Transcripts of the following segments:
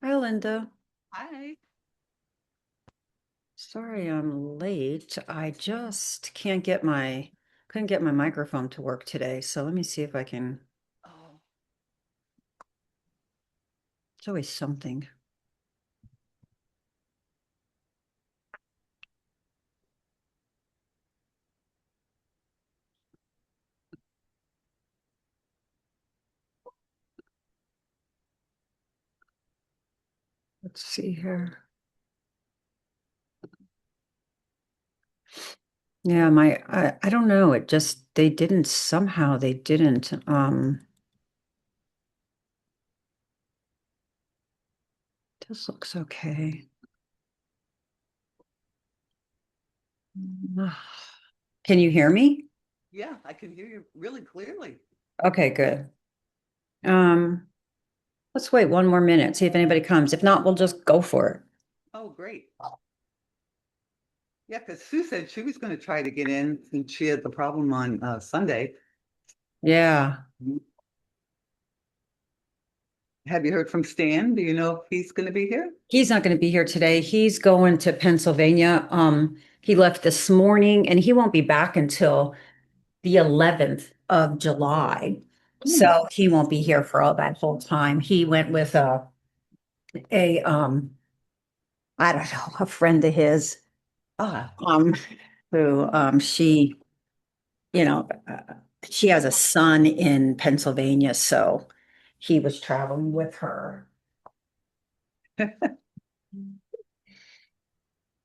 Hi, Linda. Hi. Sorry I'm late. I just couldn't get my microphone to work today. So let me see if I can. Oh, It's always something. Let's see here. Yeah, I don't know. They didn't. This looks okay. Can you hear me? yeah, I can hear you really clearly. Okay, good. Um, let's wait one more minute, see if anybody comes. If not, we'll just go for it. Oh, great. Yeah, because Sue said she was going to try to get in since she had the problem on Sunday. Yeah. Have you heard from Stan? Do you know if he's going to be here? He's not going to be here today. He's going to Pennsylvania. He left this morning and he won't be back until the 11th of July. Hmm. So he won't be here for all that whole time. He went with a I don't know, a friend of his, Ah, um, who you know, she has a son in Pennsylvania, so he was traveling with her.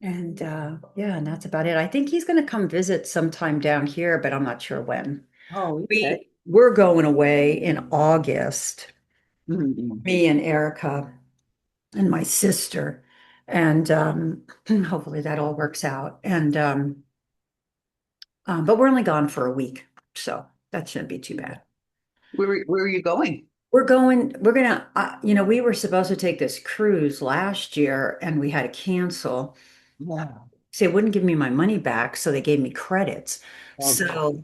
And yeah, and that's about it. I think he's going to come visit sometime down here, but I'm not sure when. oh, okay. We're going away in August, Mhm. me and Erica and my sister, and hopefully that all works out. And but we're only gone for a week, so that shouldn't be too bad. Where are you going? We were supposed to take this cruise last year and we had to cancel. Yeah. So they wouldn't give me my money back, so they gave me credits. Oh, God. So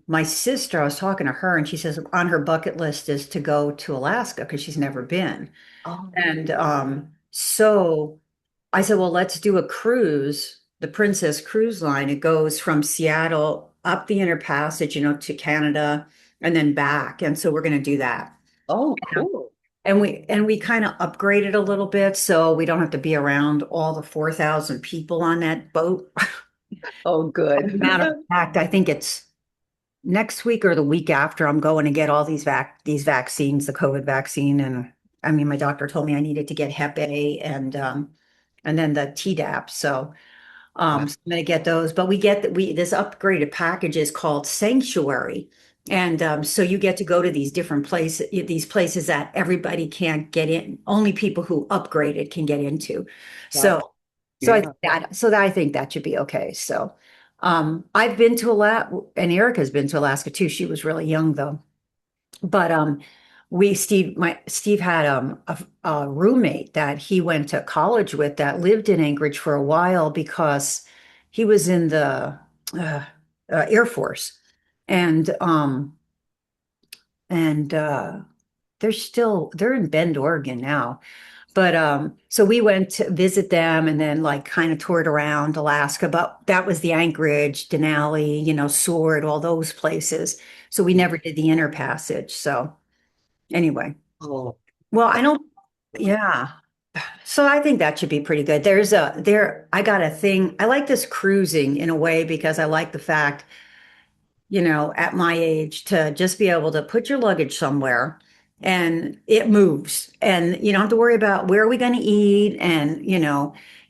my sister, I was talking to her and she says on her bucket list is to go to Alaska because she's never been. Oh, And so I said, well, let's do a cruise, the Princess Cruise Line. It goes from Seattle up the Inner Passage, to Canada and then back. And so we're going to do that. oh, cool. And we kind of upgraded a little bit so we don't have to be around all the 4,000 people on that boat. Oh, good. Matter of fact, I think it's next week or the week after I'm going to get all these vaccines, the COVID vaccine. And I mean, my doctor told me I needed to get Hep A and then the Tdap. Wow. So I'm going to get those. But this upgraded package is called Sanctuary. And so you get to go to these places that everybody can't get in. Only people who upgraded can get into. Wow. So, Yeah. I think that should be okay. So, I've been to Alaska, and Erica's been to Alaska too. She was really young though. But Steve had a roommate that he went to college with that lived in Anchorage for a while because he was in the uh, Air Force, and um and they're in Bend, Oregon now. But so we went to visit them and then like kind of toured around Alaska, but that was the Anchorage, Denali, Seward, all those places. So we never did the Inner Passage. So anyway. Oh, Well, I don't, yeah. So I think that should be pretty good. I got a thing. I like this cruising in a way because I like the fact, at my age to just be able to put your luggage somewhere and it moves and you don't have to worry about where are we going to eat. And,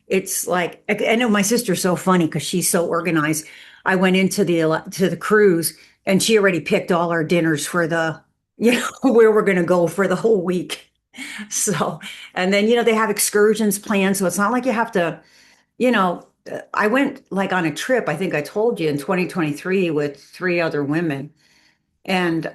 it's like, I know my sister's so funny because she's so organized. I went into to the cruise and she already picked all our dinners for where we're going to go for the whole week. So, and then, they have excursions planned. So it's not like you have to, I went like on a trip, I think I told you in 2023 with three other women. And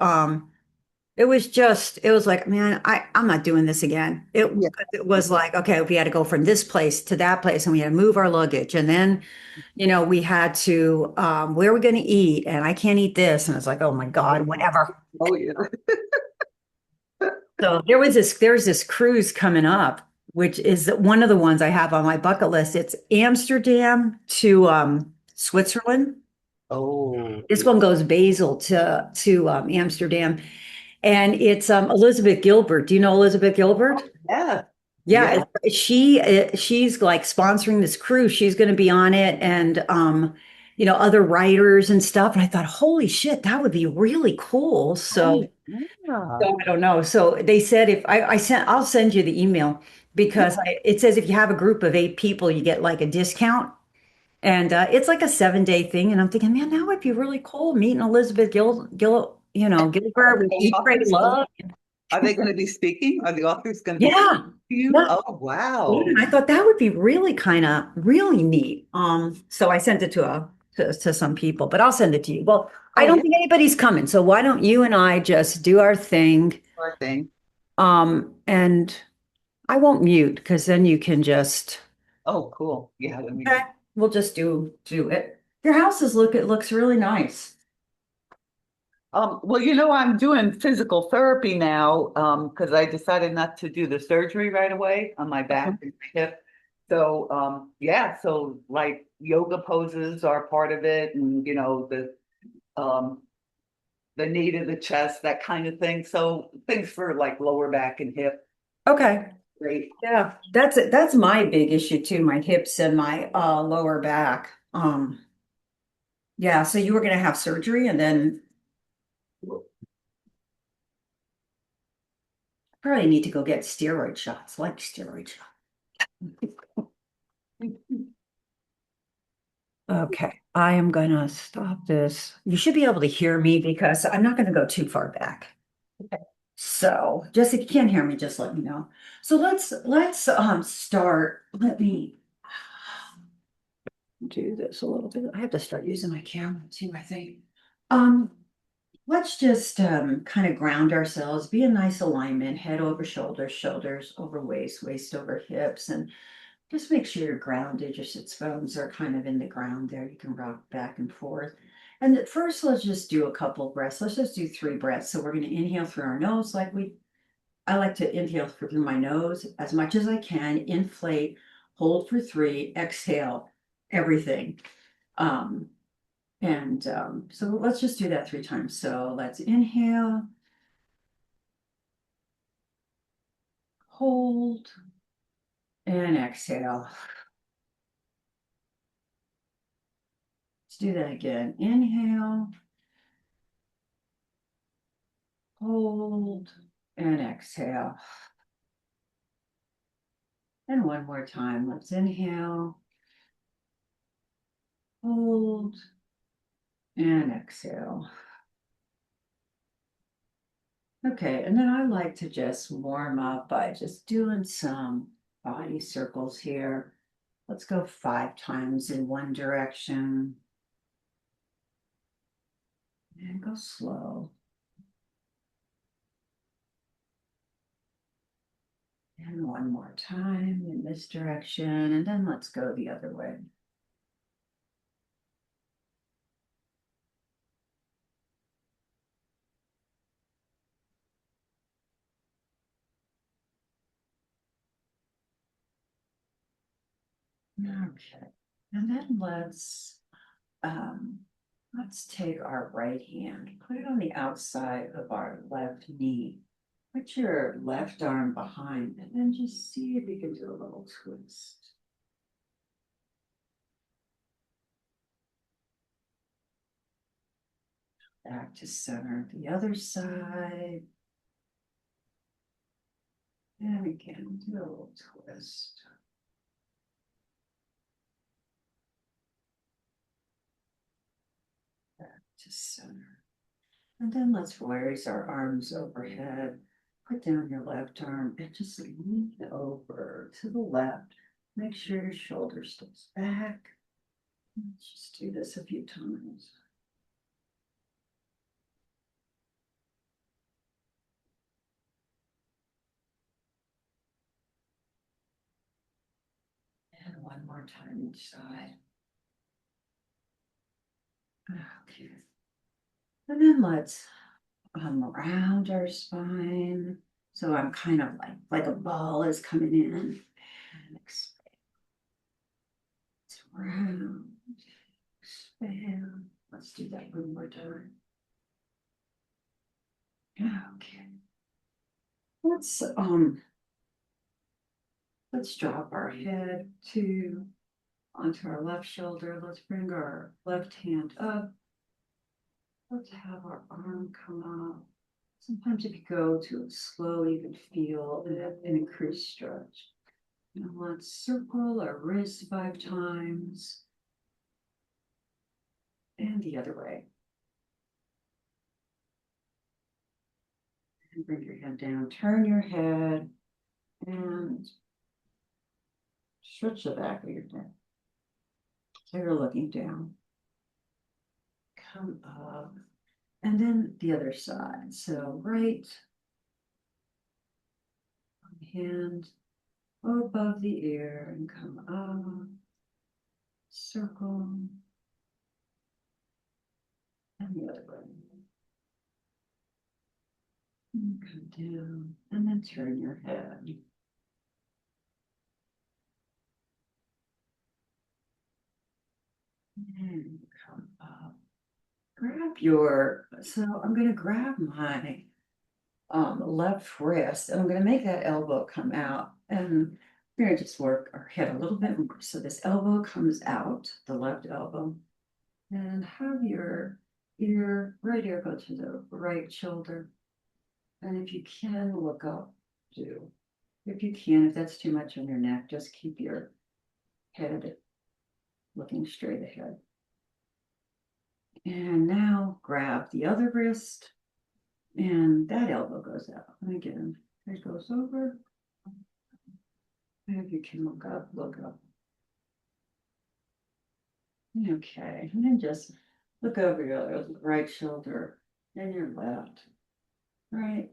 it was like, man, I'm not doing this again. yeah. It was like, okay, we had to go from this place to that place and we had to move our luggage. And then, we had to, where are we going to eat? And I can't eat this. And it's like, oh my God, whatever. Oh, yeah. So there's this cruise coming up, which is one of the ones I have on my bucket list. It's Amsterdam to Switzerland. Oh, This one goes Basel to Amsterdam, and it's Elizabeth Gilbert. Do you know Elizabeth Gilbert? yeah, Yeah, yeah. she's like sponsoring this cruise. She's going to be on it, and other writers and stuff. And I thought, holy shit, that would be really cool. Oh, So, yeah. so I don't know. So they said if I sent, I'll send you the email Yeah. because it says if you have a group of 8 people, you get like a discount. And it's like a 7 day thing. And I'm thinking, man, that would be really cool meeting Elizabeth Gilbert with The Eat, Pray, authors, Love. are they going to be speaking? Are the authors going to be speaking Yeah. to you? Yeah. Oh, Yeah, wow. and I thought that would be really kind of really neat. So I sent it to some people, but I'll send it to you. Well, I Oh, don't yeah, think anybody's coming, so why don't you and I just do our thing? sure thing. And I won't mute because then you can just Oh, cool. Yeah, let me. okay, we'll just do it. Your house it looks really nice. Well, I'm doing physical therapy now, because I decided not to do the surgery right away on my back and my hip. So, yeah, so like yoga poses are part of it, and um, the knee to the chest, that kind of thing. So things for like lower back and hip. Okay. Great. Yeah, that's it. That's my big issue too, my hips and my lower back. Yeah, so you were gonna have surgery and then probably need to go get steroid shots, like steroid shots. Okay, I am gonna stop this. You should be able to hear me because I'm not gonna go too far back. So just if you can't hear me, just let me know. So let's start. Let me do this a little bit. I have to start using my camera too, I think. Um, let's just kind of ground ourselves, be a nice alignment, head over shoulders, shoulders over waist, waist over hips, and just make sure you're grounded. Your sits bones are kind of in the ground there. You can rock back and forth. And at first, let's just do a couple of breaths. Let's just do 3 breaths. So we're going to inhale through our nose I like to inhale through my nose as much as I can, inflate, hold for 3, exhale, everything. Um, so let's just do that 3 times. So let's inhale, hold, and exhale. Let's do that again. Inhale, hold, and exhale. And one more time. Let's inhale, hold, and exhale. Okay, and then I like to just warm up by just doing some body circles here. Let's go 5 times in one direction and go slow. And one more time in this direction, and then let's go the other way. Okay, and then let's take our right hand, put it on the outside of our left knee. Put your left arm behind, and then just see if you can do a little twist. Back to center. The other side. And again, do a little twist. Back to center. And then let's raise our arms overhead. Put down your left arm and just lean over to the left. Make sure your shoulder stays back. Let's just do this a few times. And one more time each side. Okay. And then let's round our spine. So I'm kind of like a ball is coming in and expand, round, expand. Let's do that one more time. Okay. Let's let's drop our head onto our left shoulder. Let's bring our left hand up. Let's have our arm come up. Sometimes if you go too slowly, you can feel an increased stretch. Now let's circle our wrist 5 times and the other way. And bring your head down, turn your head and stretch the back of your neck. So you're looking down. Come up. And then the other side. So right hand above the ear and come up. Circle. And the other way. And come down. And then turn your head. And come up. So I'm going to grab my left wrist and I'm going to make that elbow come out. And we're going to just work our head a little bit more. So this elbow comes out, the left elbow, and have your right ear go to the right shoulder. And if you can, look up, do. If you can, if that's too much on your neck, just keep your head looking straight ahead. And now grab the other wrist and that elbow goes out. And again, it goes over. And if you can look up, look up. Okay, and then just look over your right shoulder and your left. Right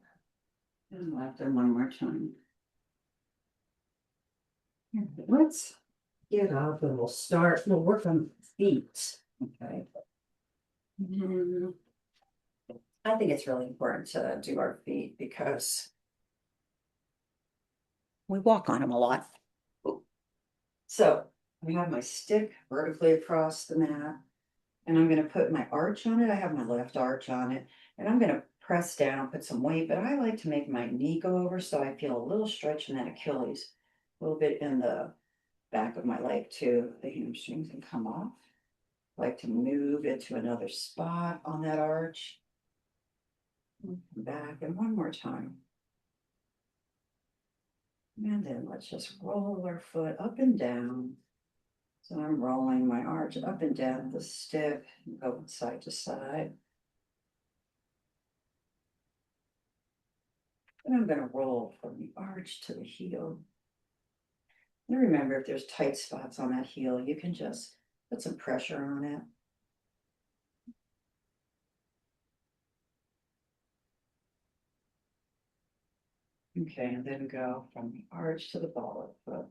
and left, and one more time. Let's get up and we'll work on feet. Okay. And I think it's really important to do our feet because we walk on them a lot. So I have my stick vertically across the mat and I'm going to put my arch on it. I have my left arch on it and I'm going to press down, put some weight, but I like to make my knee go over so I feel a little stretch in that Achilles, a little bit in the back of my leg too. The hamstrings can come off. I like to move it to another spot on that arch. Back and one more time. And then let's just roll our foot up and down. So I'm rolling my arch up and down the stick, going side to side. And I'm going to roll from the arch to the heel. And remember, if there's tight spots on that heel, you can just put some pressure on it. Okay, and then go from the arch to the ball of the foot.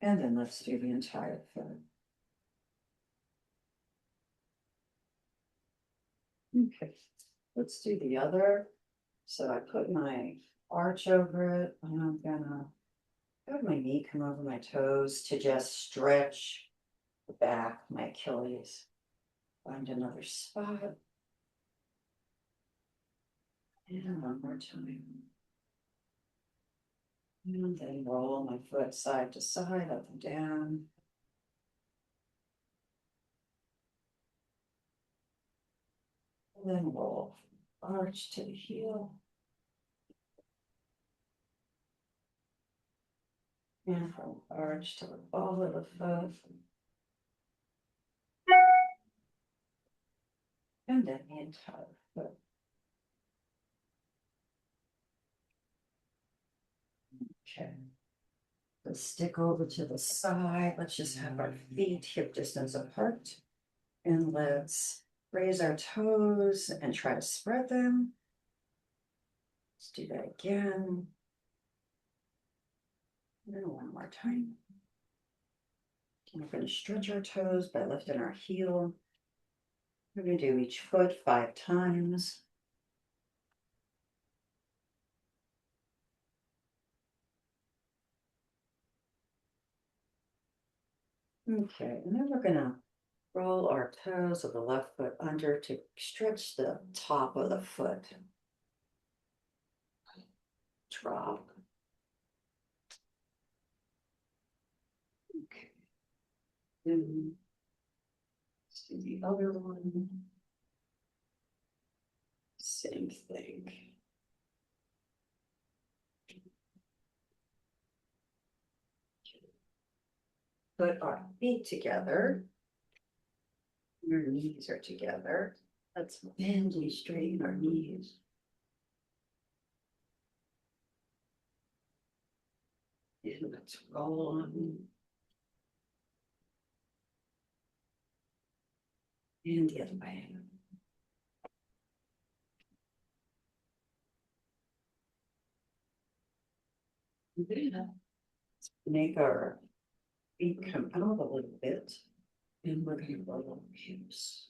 And then let's do the entire foot. Okay, let's do the other. So I put my arch over it, and I'm gonna have my knee come over my toes to just stretch the back, my Achilles. Find another spot. And one more time. And then roll my foot side to side, up and down. And then roll arch to the heel. And from arch to the ball of the foot. And then the entire foot. Okay. Let's stick over to the side. Let's just have our feet hip distance apart. And let's raise our toes and try to spread them. Let's do that again. And then one more time. And we're going to stretch our toes by lifting our heel. We're gonna do each foot 5 times. Okay, and then we're gonna roll our toes of the left foot under to stretch the top of the foot. Drop. Okay. Then let's do the other one. Same thing. Put our feet together. Your knees are together. Let's bend and straighten our knees. And let's roll on. And the other way. Let's make our feet come out a little bit. And we're going to roll our hips.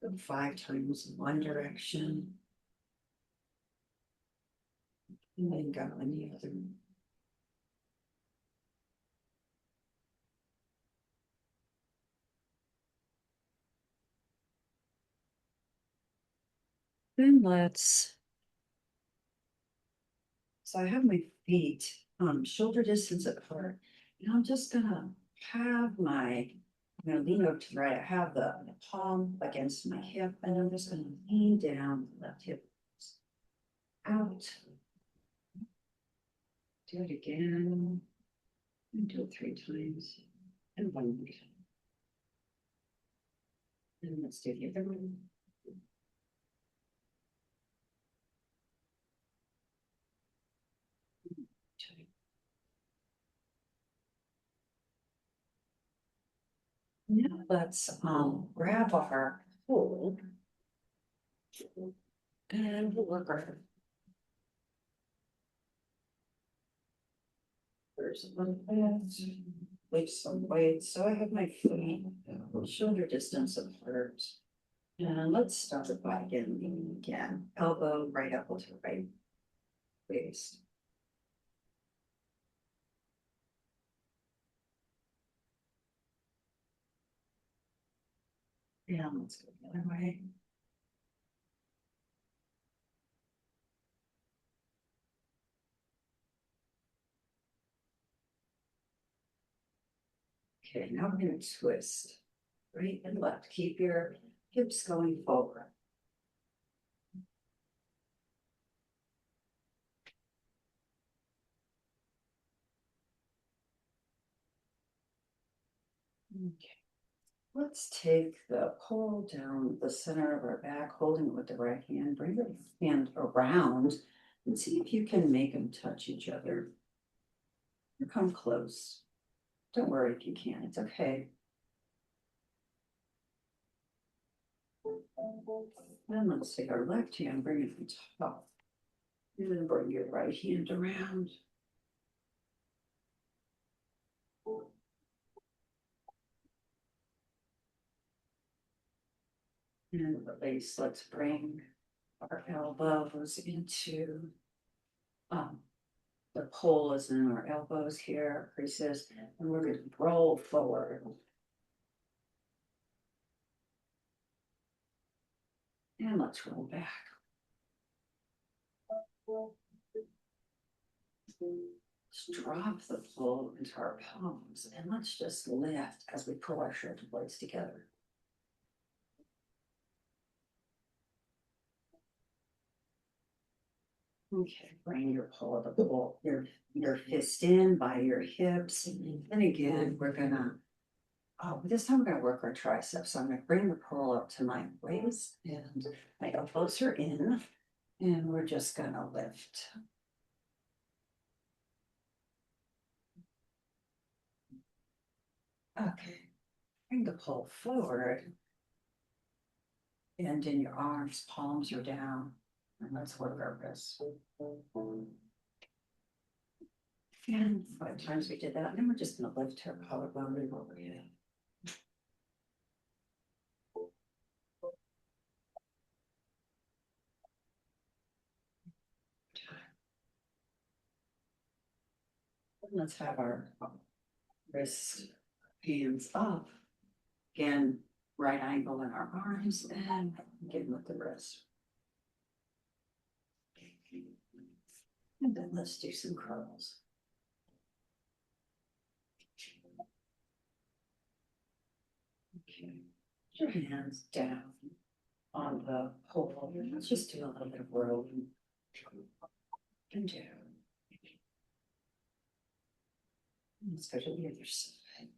Go 5 times in one direction. And then go in the other. Then so I have my feet shoulder distance apart. And I'm just gonna have I'm gonna lean over to the right. I have the palm against my hip, and I'm just gonna lean down the left hip out. Do it again. And do it 3 times. And one more time. And let's do the other one. Now let's grab our hold and we'll work our there's one lift some weights. So I have my feet shoulder distance apart. And let's start by again, elbow right up to the right waist. And let's go the other way. Okay, now we're going to twist right and left. Keep your hips going forward. Okay. Let's take the pole down the center of our back, holding it with the right hand. Bring your hand around and see if you can make them touch each other. Or come close. Don't worry if you can't, it's okay. Then let's take our left hand, bring it to the top. And then bring your right hand around. And release. Let's bring our elbows into the pole is in our elbows here, creases, and we're going to roll forward. And let's roll back. Let's drop the pole into our palms and let's just lift as we pull our shoulder blades together. Okay, bring your pole, your fist in by your hips. And again, we're gonna, this time we're gonna work our triceps. So I'm gonna bring the pole up to my waist and my elbows are in. And we're just gonna lift. Okay, bring the pole forward. And in your arms, palms are down. And let's work our wrists. And 5 times we did that. And then we're just gonna lift her collarbone and over it. Let's have our wrists, hands up. Again, right angle in our arms and begin with the wrist. And then let's do some curls. Okay, put your hands down on the pole. Let's just do a little bit of rolling and down. Let's go to the other side.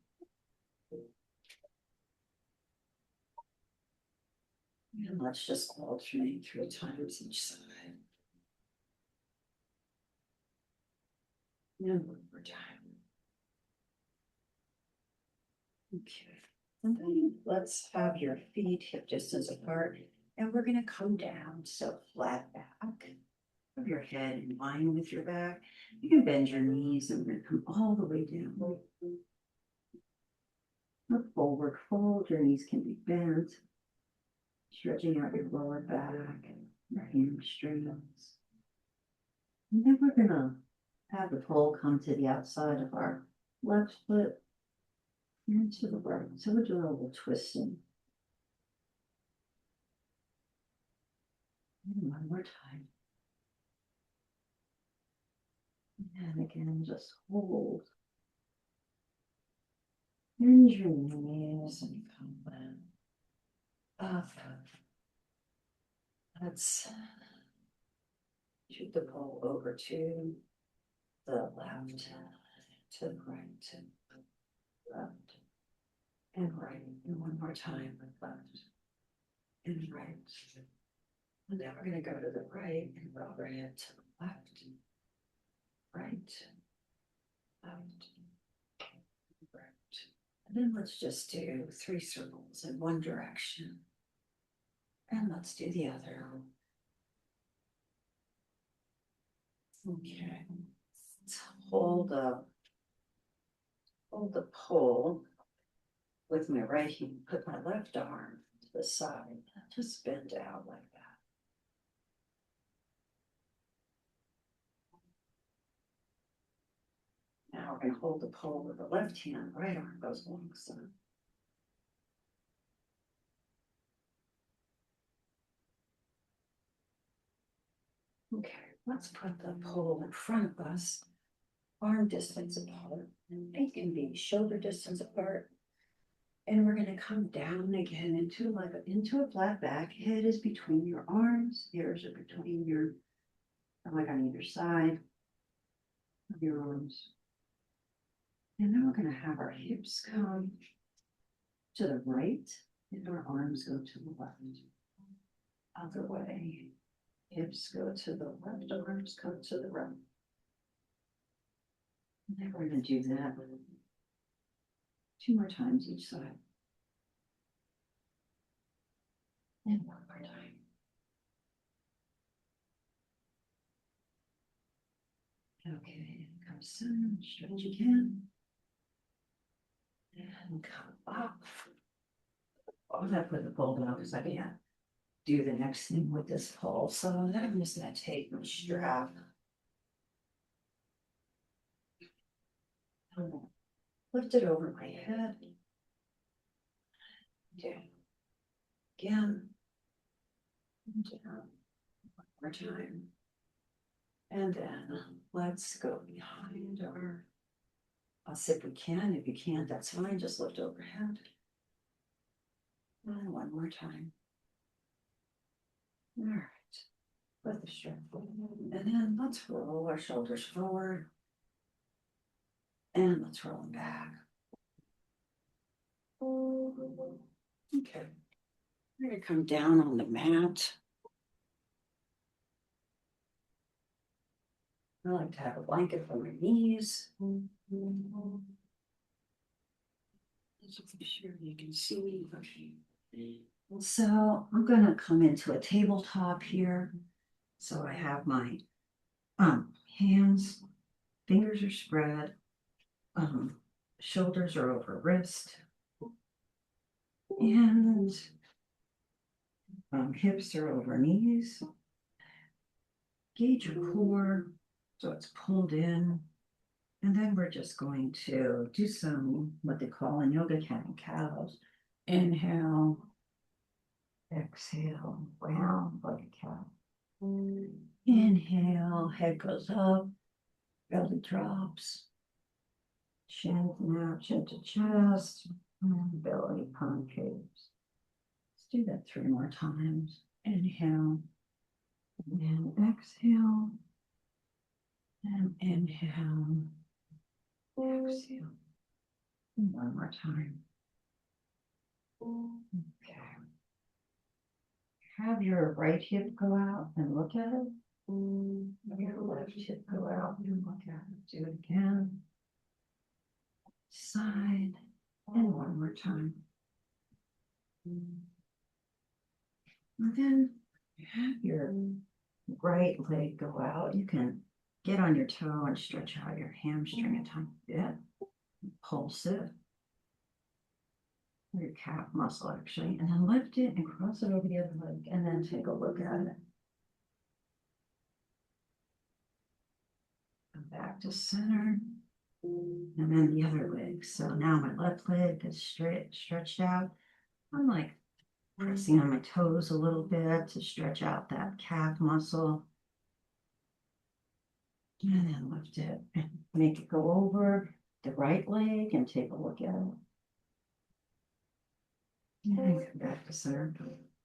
And let's just alternate 3 times each side. And one more time. Okay. And then let's have your feet hip distance apart. And we're going to come down. So flat back. Have your head in line with your back. You can bend your knees and we're going to come all the way down. Look forward, fold. Your knees can be bent. Stretching out your lower back, your hamstrings. And then we're going to have the pole come to the outside of our left foot and to the right. So we'll do a little twisting. And one more time. And again, just hold. Bend your knees and come up. Let's shoot the pole over to the left, to the right, left, and right. And one more time with left and right. And now we're going to go to the right and roll our head to the left, right, left, right. And then let's just do 3 circles in one direction. And let's do the other. Okay. Let's hold the pole with my right hand. Put my left arm to the side. Just bend out like that. Now we're going to hold the pole with the left hand. Right arm goes alongside. Okay, let's put the pole in front of us, arm distance apart. It can be shoulder distance apart. And we're going to come down again into a flat back. Head is between your arms. Ears are between your, like on either side of your arms. And then we're going to have our hips come to the right and our arms go to the left. Other way. Hips go to the left, arms go to the right. And then we're going to do that 2 more times each side. And one more time. Okay, come down, stretch again. And come up. Oh, I'm going to put the pole down because I can't do the next thing with this pole. So I'm just going to take my strap. Lift it over my head. Down. Again. Down. One more time. And then let's go behind our, I'll see if we can. If you can't, that's fine. Just lift overhead. And one more time. All right. Put the strap. And then let's roll our shoulders forward. And let's roll them back. Okay. We're going to come down on the mat. I like to have a blanket for my knees. Just be sure you can see me. Okay. So I'm going to come into a tabletop here. So I have my hands, fingers are spread, shoulders are over wrist, and hips are over knees. Gauge your core so it's pulled in. And then we're just going to do some what they call in yoga cat and cows. Inhale, exhale, round like a cow. Inhale, head goes up, belly drops, chin now, chin to chest, and belly concaves. Let's do that 3 more times. Inhale, and exhale, and inhale, exhale. 1 more time. Okay. Have your right hip go out and look at it. Have your left hip go out and look at it. Do it again. Side. And 1 more time. And then have your right leg go out. You can get on your toe and stretch out your hamstring a tiny bit. Pulse it. Your calf muscle actually, and then lift it and cross it over the other leg, and then take a look at it. Come back to center, and then the other leg. So now my left leg is stretched out. I'm like pressing on my toes a little bit to stretch out that calf muscle. And then lift it and make it go over the right leg and take a look at it. And then come back to center.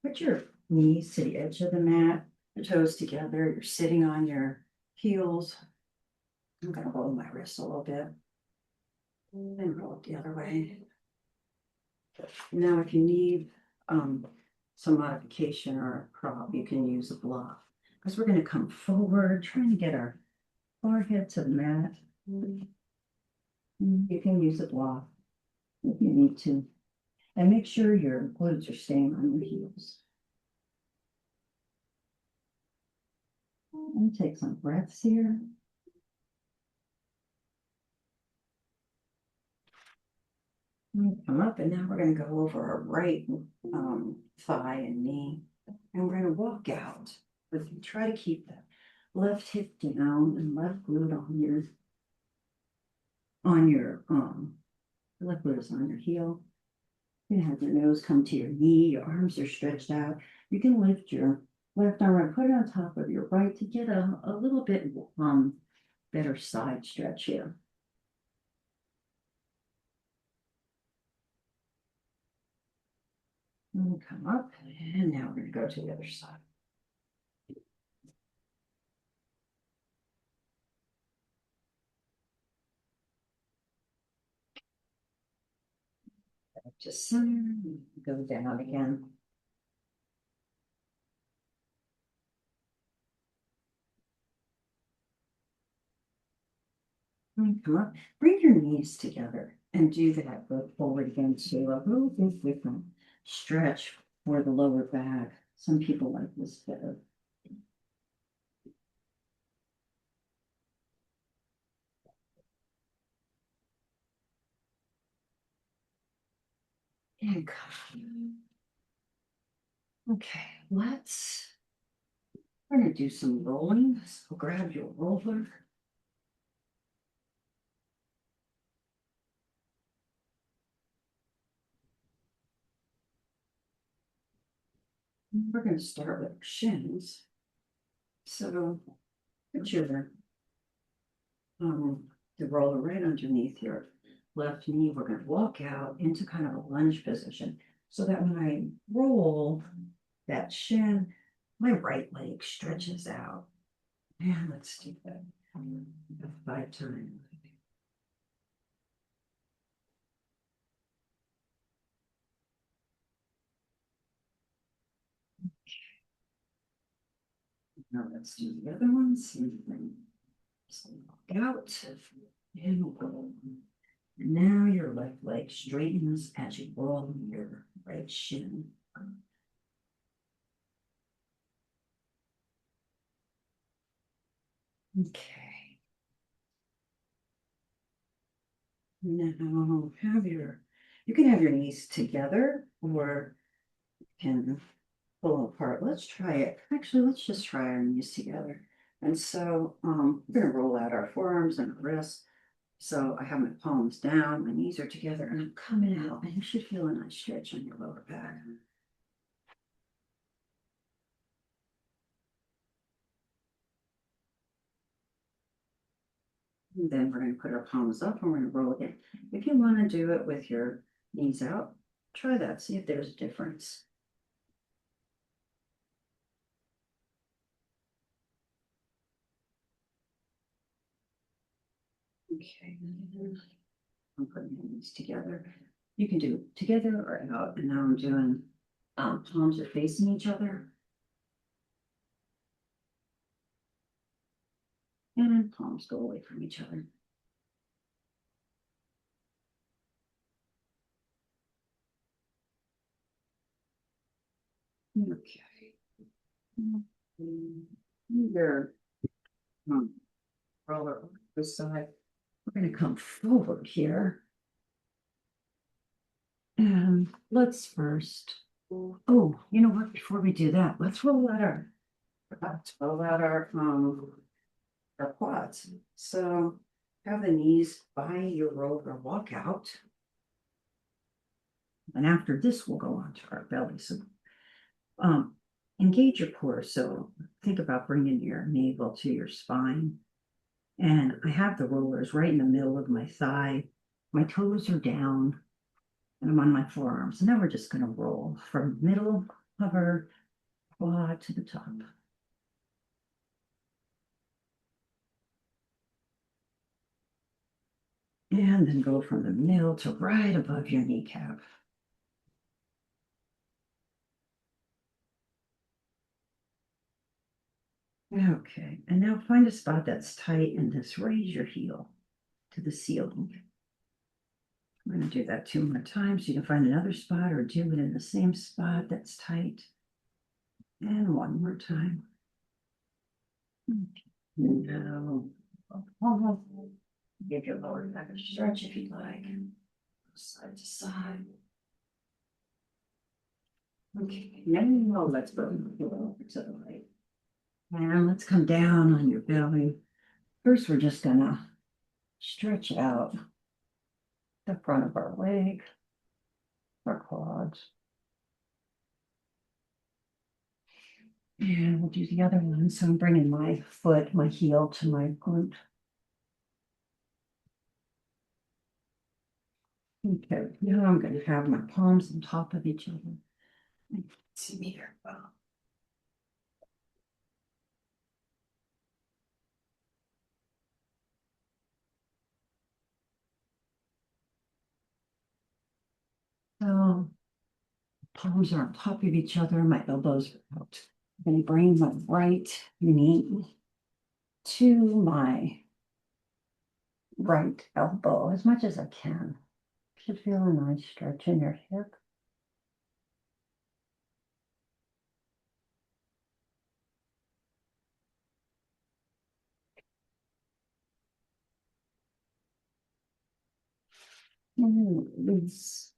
Put your knees to the edge of the mat, your toes together. You're sitting on your heels. I'm going to hold my wrist a little bit and roll it the other way. Now, if you need some modification or a prop, you can use a block because we're going to come forward, trying to get our forehead to the mat. You can use a block if you need to. And make sure your glutes are staying on your heels. And take some breaths here. Come up, and now we're going to go over our right thigh and knee. And we're going to walk out. But try to keep the left hip down and left glute on your left glute is on your heel. You can have your nose come to your knee, your arms are stretched out. You can lift your left arm and put it on top of your right to get a little bit better side stretch here. And come up, and now we're going to go to the other side. Back to center, go down again. And come up, bring your knees together and do that. Go forward again to a little bit different stretch for the lower back. Some people like this better. And come. Okay, we're going to do some rolling. So grab your roller. We're going to start with shins. So put your the roller right underneath your left knee. We're going to walk out into kind of a lunge position so that when I roll that shin, my right leg stretches out. And let's do that 5 times. Now let's do the other one. Same thing. So walk out and roll. And now your left leg straightens as you roll your right shin. Okay. Now you can have your knees together or you can pull them apart. Let's try it. Actually, let's just try our knees together. And so we're going to roll out our forearms and our wrists. So I have my palms down, my knees are together, and I'm coming out, and you should feel a nice stretch on your lower back. And then we're going to put our palms up and we're going to roll again. If you want to do it with your knees out, try that. See if there's a difference. Okay. I'm putting my knees together. You can do it together or out. And now I'm doing palms are facing each other. And palms go away from each other. Okay. Either roller over this side. We're going to come forward here. And let's first, oh, you know what? Before we do that, let's roll out our quads. So have the knees by your roller walk out. And after this, we'll go on to our belly. So engage your core. So think about bringing your navel to your spine. And I have the rollers right in the middle of my thigh. My toes are down and I'm on my forearms. And now we're just going to roll from middle of our quad to the top. And then go from the middle to right above your kneecap. Okay, and now find a spot that's tight and just raise your heel to the ceiling. I'm going to do that 2 more times. You can find another spot or do it in the same spot that's tight. And 1 more time. Now, give your lower back a stretch if you'd like. Side to side. Okay, now let's bring the heel over to the right. And let's come down on your belly. First, we're just gonna stretch out the front of our leg, our quads. And we'll do the other one. So I'm bringing my foot, my heel to my glute. Okay, now I'm going to have my palms on top of each other. See me here. So palms are on top of each other. My elbows are out. I'm going to bring my right knee to my right elbow as much as I can. Should feel a nice stretch in your hip. And release.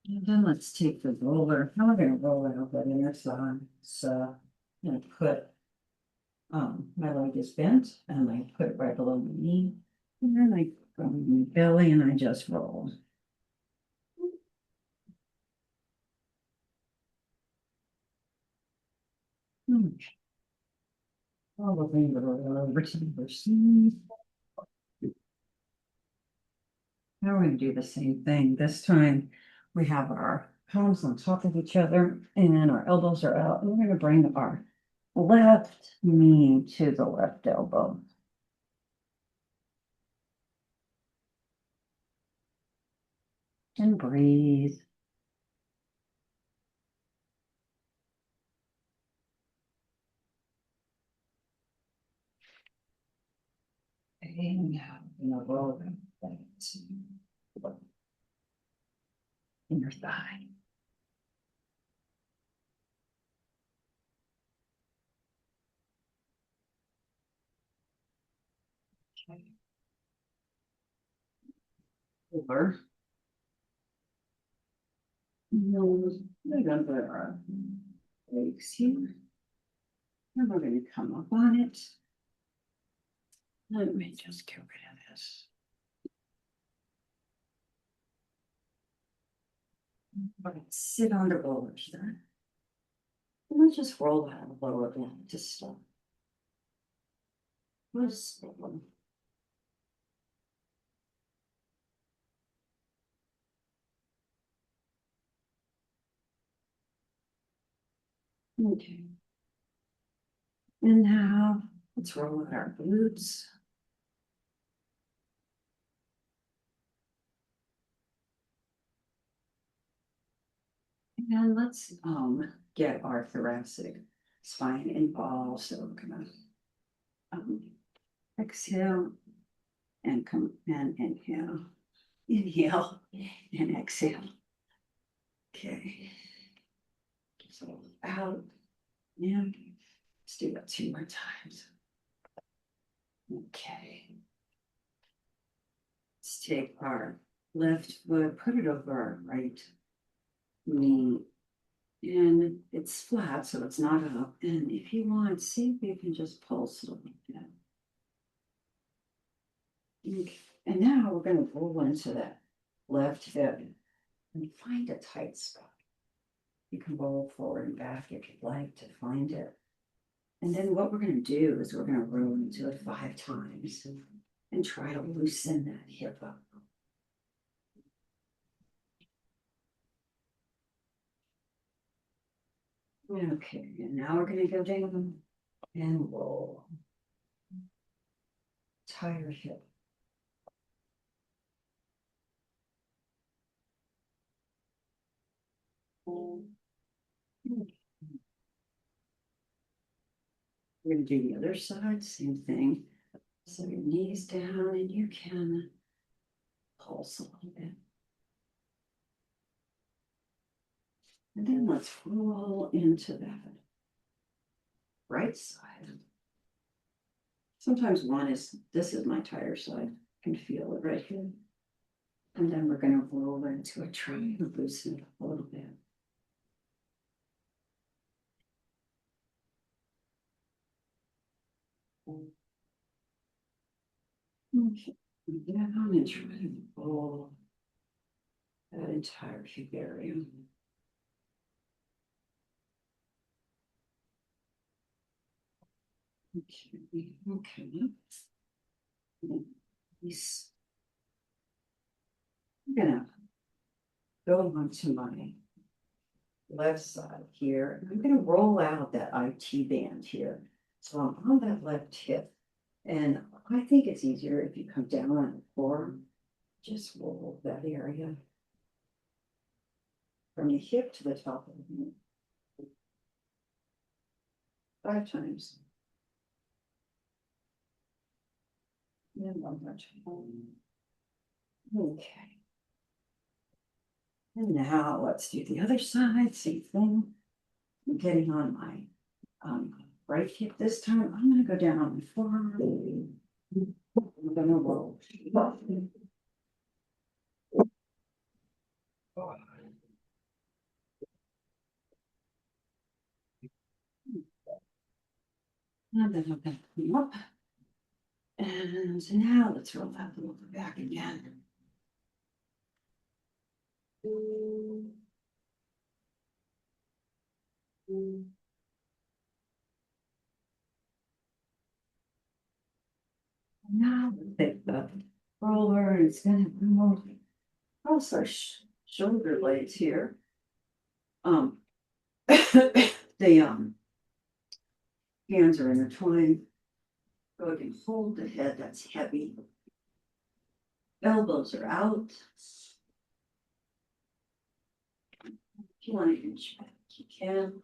And then let's take the roller. Now we're going to roll out that inner side. So I'm going to put my leg is bent and I put it right below my knee. And then I go on my belly and I just roll. All the way over to the other side. Now we're going to do the same thing. This time we have our palms on top of each other and our elbows are out. And we're going to bring our left knee to the left elbow. And breathe. And now we're going to roll that in your thigh. Okay. Over. Nose. We're going to put our legs here. And we're going to come up on it. Let me just get rid of this. Sit on the rollers there. And let's just roll out a lower back to start. Let's okay. And now let's roll out our glutes. And let's get our thoracic spine involved. So we're gonna exhale and come and inhale. Inhale and exhale. Okay. So out and let's do that 2 more times. Okay. Let's take our left foot, put it over our right knee, and it's flat, so it's not up. And if you want, see if you can just pulse it a little bit. Okay. And now we're going to roll into that left hip and find a tight spot. You can roll forward and back if you'd like to find it. And then what we're going to do is we're going to roll into it 5 times and try to loosen that hip up. Okay, and now we're going to go down and roll. Entire hip. We're going to do the other side, same thing. So your knees down and you can pulse a little bit. And then let's roll into that right side. Sometimes this is my tire side. I can feel it right here. And then we're going to roll into a triangle, loosen it up a little bit. Okay, down and try to roll that entire hip area. Okay, okay. I'm gonna go onto my left side here. I'm gonna roll out that IT band here. So I'm on that left hip. And I think it's easier if you come down on the floor. Just roll that area from the hip to the top of the knee. 5 times. And 1 more time. Okay. And now let's do the other side. Same thing. I'm getting on my right hip this time. I'm going to go down on the floor. I'm going to roll. And then I'm going to come up. And now let's roll that little bit back again. Now we'll take the roller and it's going to move across our shoulder blades here. The hands are intertwined. So we can hold the head that's heavy. Elbows are out. If you want to inch back, you can.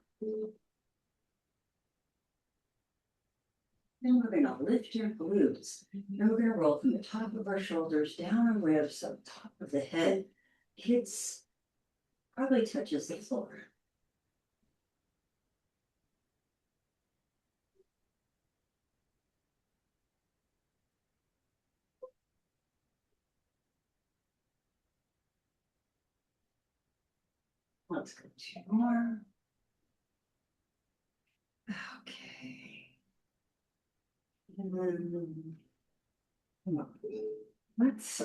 Then we're going to lift your glutes. Then we're going to roll from the top of our shoulders down our ribs, so the top of the head hits, probably touches the floor. Let's go 2 more. Okay. And then, come on. Let's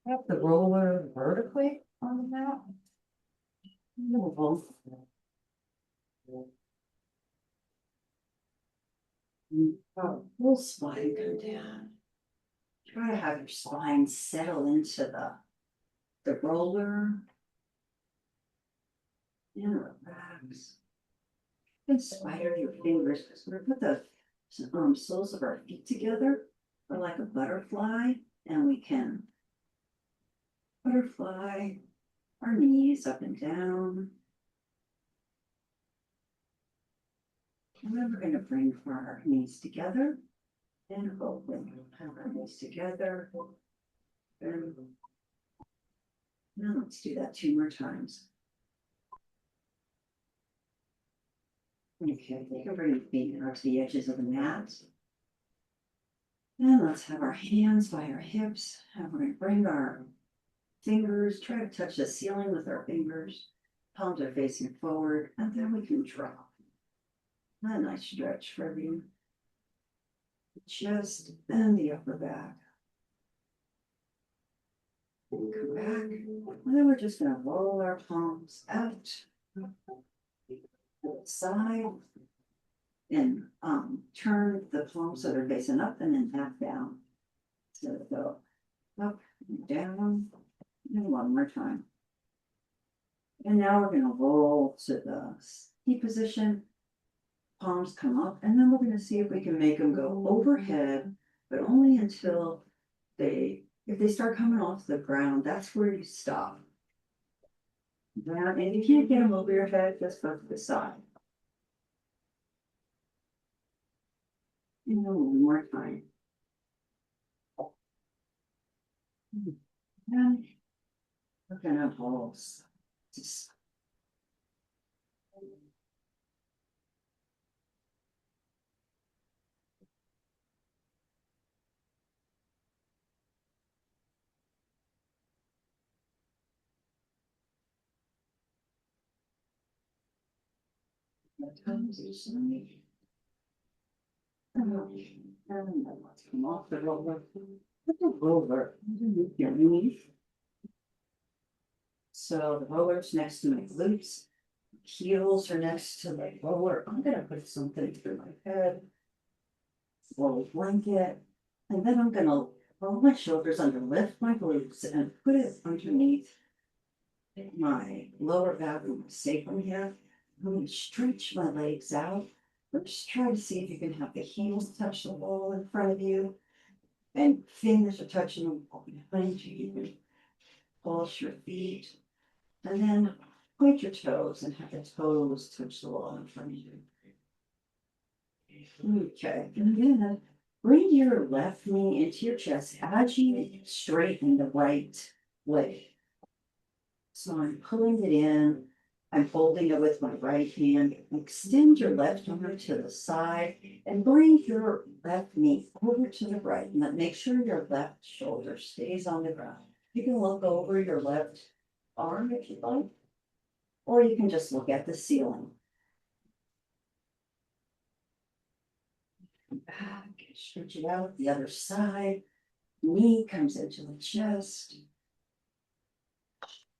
Have the roller vertically on the mat. Move. Full spine come down. Try to have your spine settle into the roller and relax. And spider your fingers because we're gonna put the soles of our feet together or like a butterfly, and we can butterfly our knees up and down. And then we're going to bring our knees together and open. Have our knees together. And now let's do that 2 more times. Okay, you can bring your feet out to the edges of the mat. And let's have our hands by our hips. And we're going to bring our fingers, try to touch the ceiling with our fingers. Palms are facing forward, and then we can drop. A nice stretch for the chest and the upper back. And come back. And then we're just going to roll our palms out to the side and turn the palms so they're facing up and then half down. So go up and down. And one more time. And now we're going to roll to the C position. Palms come up, and then we're going to see if we can make them go overhead, but only until if they start coming off the ground, that's where you stop. And if you can't get them over your head, just go to the side. And one more time. And we're going to hold. Just and then let's come off the roller. Put the roller underneath your knees. So the roller's next to my glutes. Heels are next to the roller. I'm going to put something through my head. Roll blanket. And then I'm going to roll my shoulders under, lift my glutes, and put it underneath my lower back and my sacrum here. I'm going to stretch my legs out. Let's try to see if you can have the heels touch the wall in front of you. And fingers are touching the wall behind you. You can pulse your feet. And then point your toes and have the toes touch the wall in front of you. Okay, and then bring your left knee into your chest as you straighten the right leg. So I'm pulling it in. I'm holding it with my right hand. Extend your left arm to the side and bring your left knee over to the right. And make sure your left shoulder stays on the ground. You can look over your left arm if you like, or you can just look at the ceiling. Back, stretch it out the other side. Knee comes into the chest.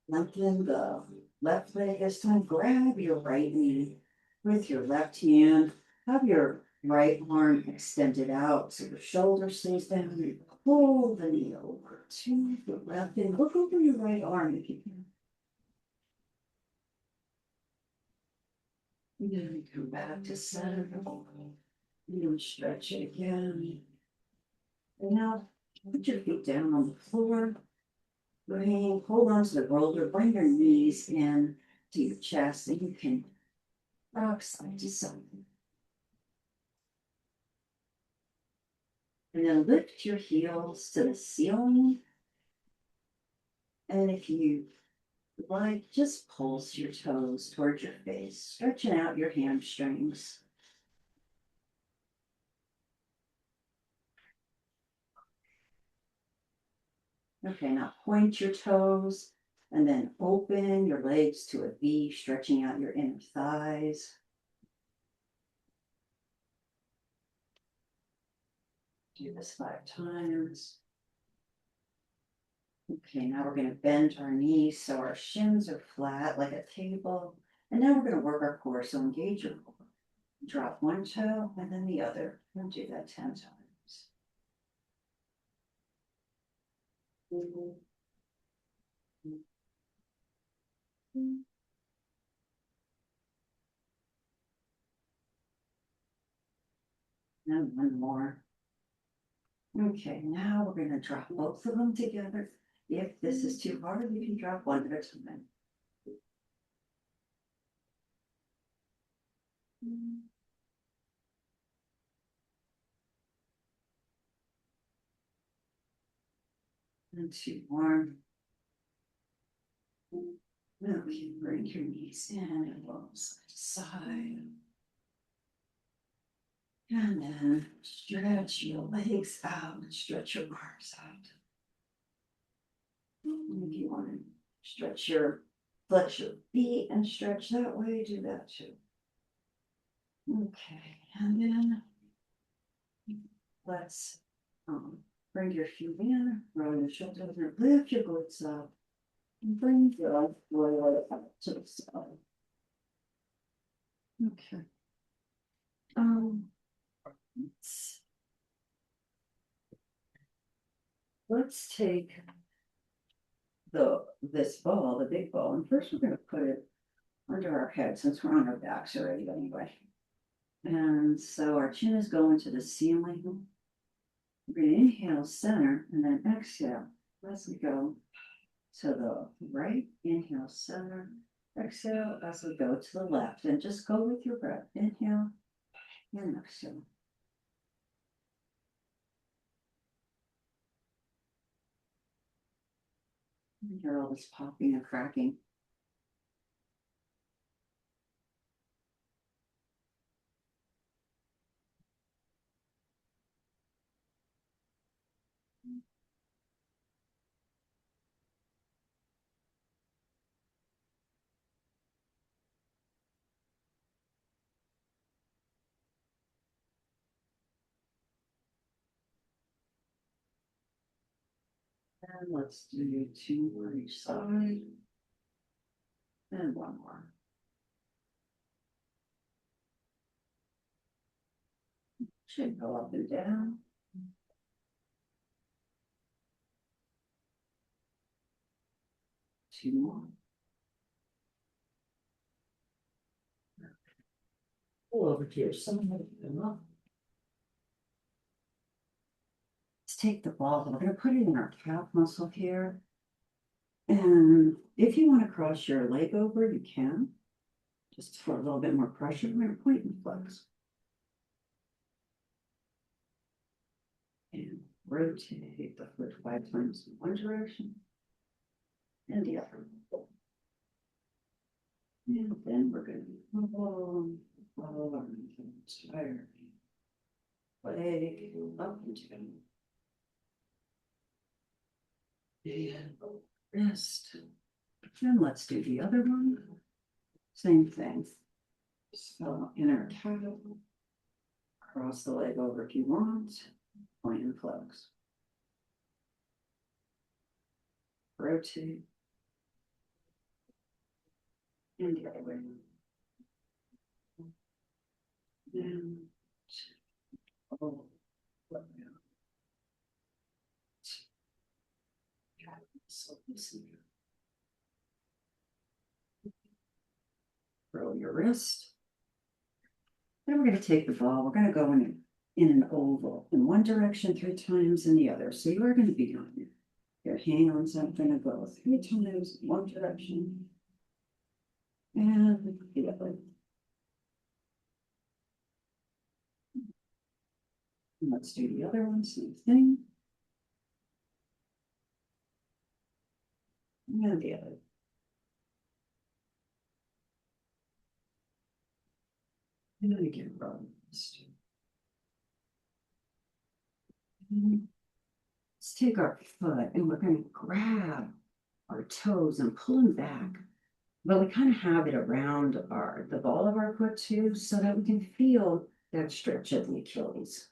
Lengthen the left leg this time. Grab your right knee with your left hand. Have your right arm extended out so your shoulder stays down. And pull the knee over to the left and look over your right arm if you can. And then we come back to center. You stretch it again. And now put your feet down on the floor. Hold on to the roller, bring your knees in to your chest, and you can rock side to side. And then lift your heels to the ceiling. And if you like, just pulse your toes towards your face, stretching out your hamstrings. Okay, now point your toes and then open your legs to a V, stretching out your inner thighs. Do this 5 times. Okay, now we're gonna bend our knees so our shins are flat like a table. And now we're gonna work our core. So engage your core. Drop one toe and then the other. And do that 10 times. And one more. Okay, now we're gonna drop both of them together. If this is too hard, you can drop one at a time. And two more. Okay, bring your knees in and roll side to side. And then stretch your legs out and stretch your arms out. And if you want to stretch your, flex your feet and stretch that way, do that too. Okay, and then let's bring your feet in, roll your shoulders, and lift your glutes up, and bring your lower up to the side. Okay. Let's, let's take this ball, the big ball, and first we're going to put it under our head since we're on our backs already anyway. And so our chin is going to the ceiling. We're going to inhale center and then exhale. Let's go to the right, inhale center, exhale as we go to the left. And just go with your breath. Inhale and exhale. You hear all this popping and cracking. And let's do two more each side. And one more. Should go up and down. Two more. Pull over to your side. Let's take the ball. We're going to put it in our calf muscle here. And if you want to cross your leg over, you can. Just for a little bit more pressure, we're going to point and flex. And rotate the foot 5 times in one direction and the other. And then we're going to follow our entire leg up and down. And wrist. And let's do the other one. Same thing. So inner calf. Cross the leg over if you want. Point and flex. Rotate. And the other way. And oh, so listen. Roll your wrist. Then we're going to take the ball. We're going to go in an oval in one direction 3 times in the other. So you are going to be on your hands. I'm going to go 3 times in one direction and the other. And let's do the other one, same thing. And the other. And then again, roll wrist. Let's take our foot and we're going to grab our toes and pull them back. But we kind of have it around the ball of our foot too, so that we can feel that stretch of the Achilles.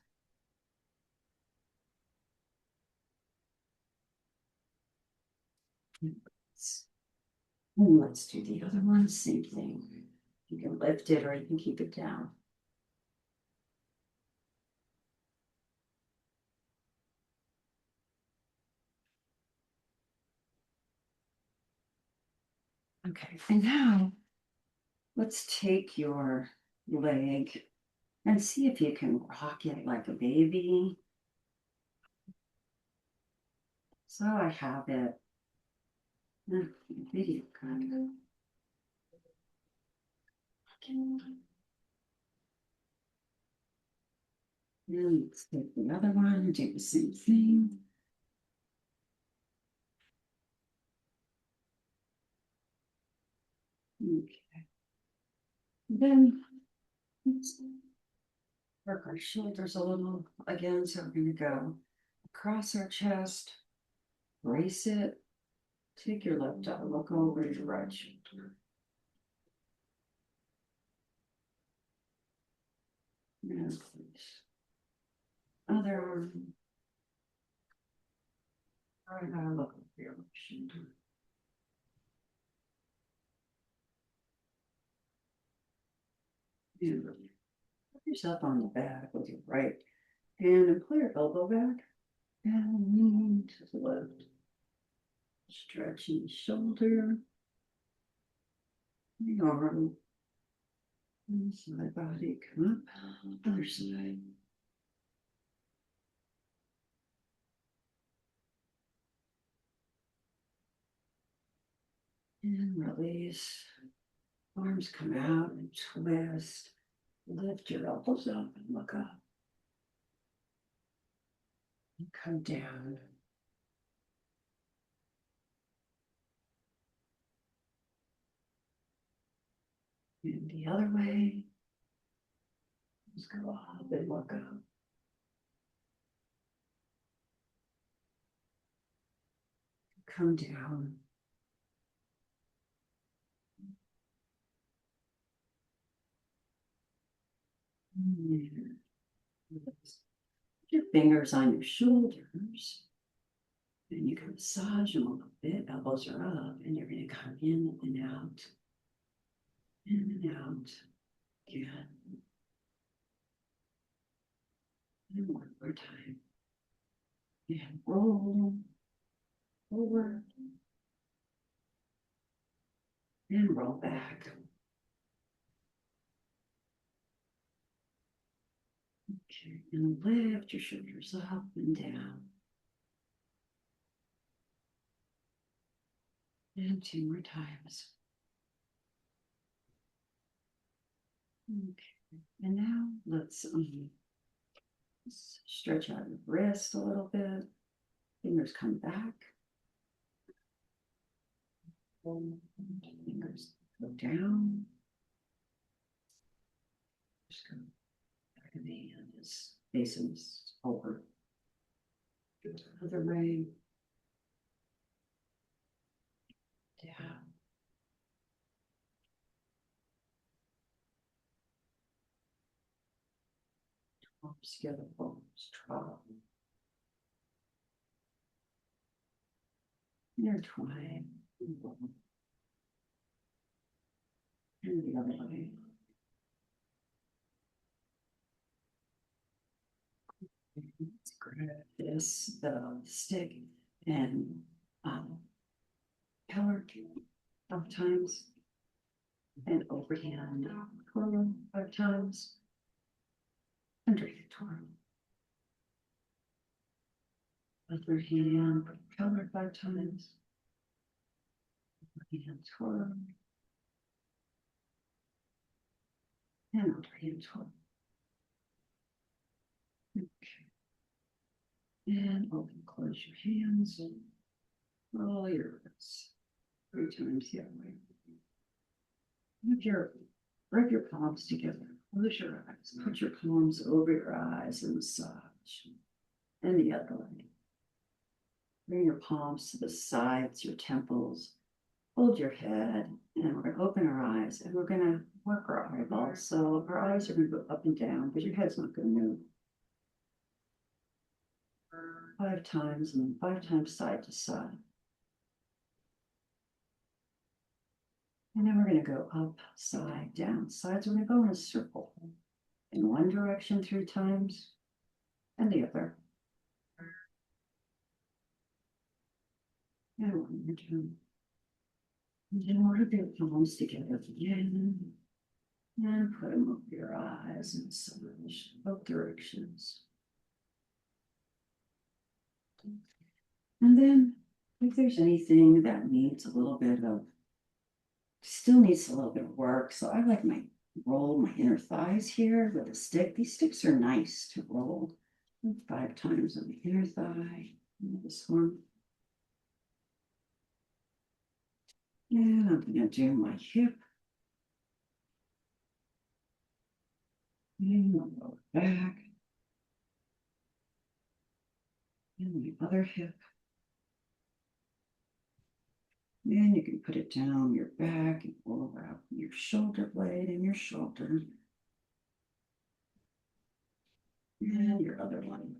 And let's do the other one, same thing. You can lift it or you can keep it down. Okay, and now let's take your leg and see if you can rock it like a baby. So I have it. Video kind of. And let's take the other one and do the same thing. Okay. Then let's work our shoulders a little again. So we're going to go across our chest, brace it, take your left eye, look over your right shoulder. And please. Other arm. Right eye, look over your right shoulder. And put yourself on the back with your right hand and pull your elbow back and lean to the left. Stretching the shoulder, the arm, and side body, come up, other side. And release. Arms come out and twist. Lift your elbows up and look up. And come down. And the other way. Just go up and look up. Come down. And put your fingers on your shoulders. And you can massage them a little bit. Elbows are up, and you're going to come in and out. In and out. Again. And one more time. And roll forward. And roll back. Okay, and lift your shoulders up and down. And two more times. Okay, and now let's stretch out your wrist a little bit. Fingers come back. Fingers go down. Just go back of the hand is facing over. Do it the other way. Down. Palms together, palms drop. Intertwine. And the other way. Let's grab this stick and color 5 times and overhand twirl 5 times. Underhand twirl. Other hand color 5 times. Overhand twirl. And underhand twirl. Okay. And open, close your hands. Roll your wrists 3 times the other way. Rub your palms together. Close your eyes. Put your palms over your eyes and massage. And the other way. Bring your palms to the sides, your temples. Hold your head, and we're going to open our eyes, and we're going to work our eyeballs. So our eyes are going to go up and down, but your head's not going to move. 5 times, and then 5 times side to side. And then we're going to go up, side, down, sides. We're going to go in a circle in one direction 3 times and the other. And one more time. And then we're going to do palms together again. And put them over your eyes and massage both directions. And then if there's anything that needs a little bit of, still needs a little bit of work. So I like my roll my inner thighs here with a stick. These sticks are nice to roll 5 times on the inner thigh. And this one. And I'm going to do my hip. And my lower back. And my other hip. And you can put it down your back and roll out your shoulder blade and your shoulder. And your other one.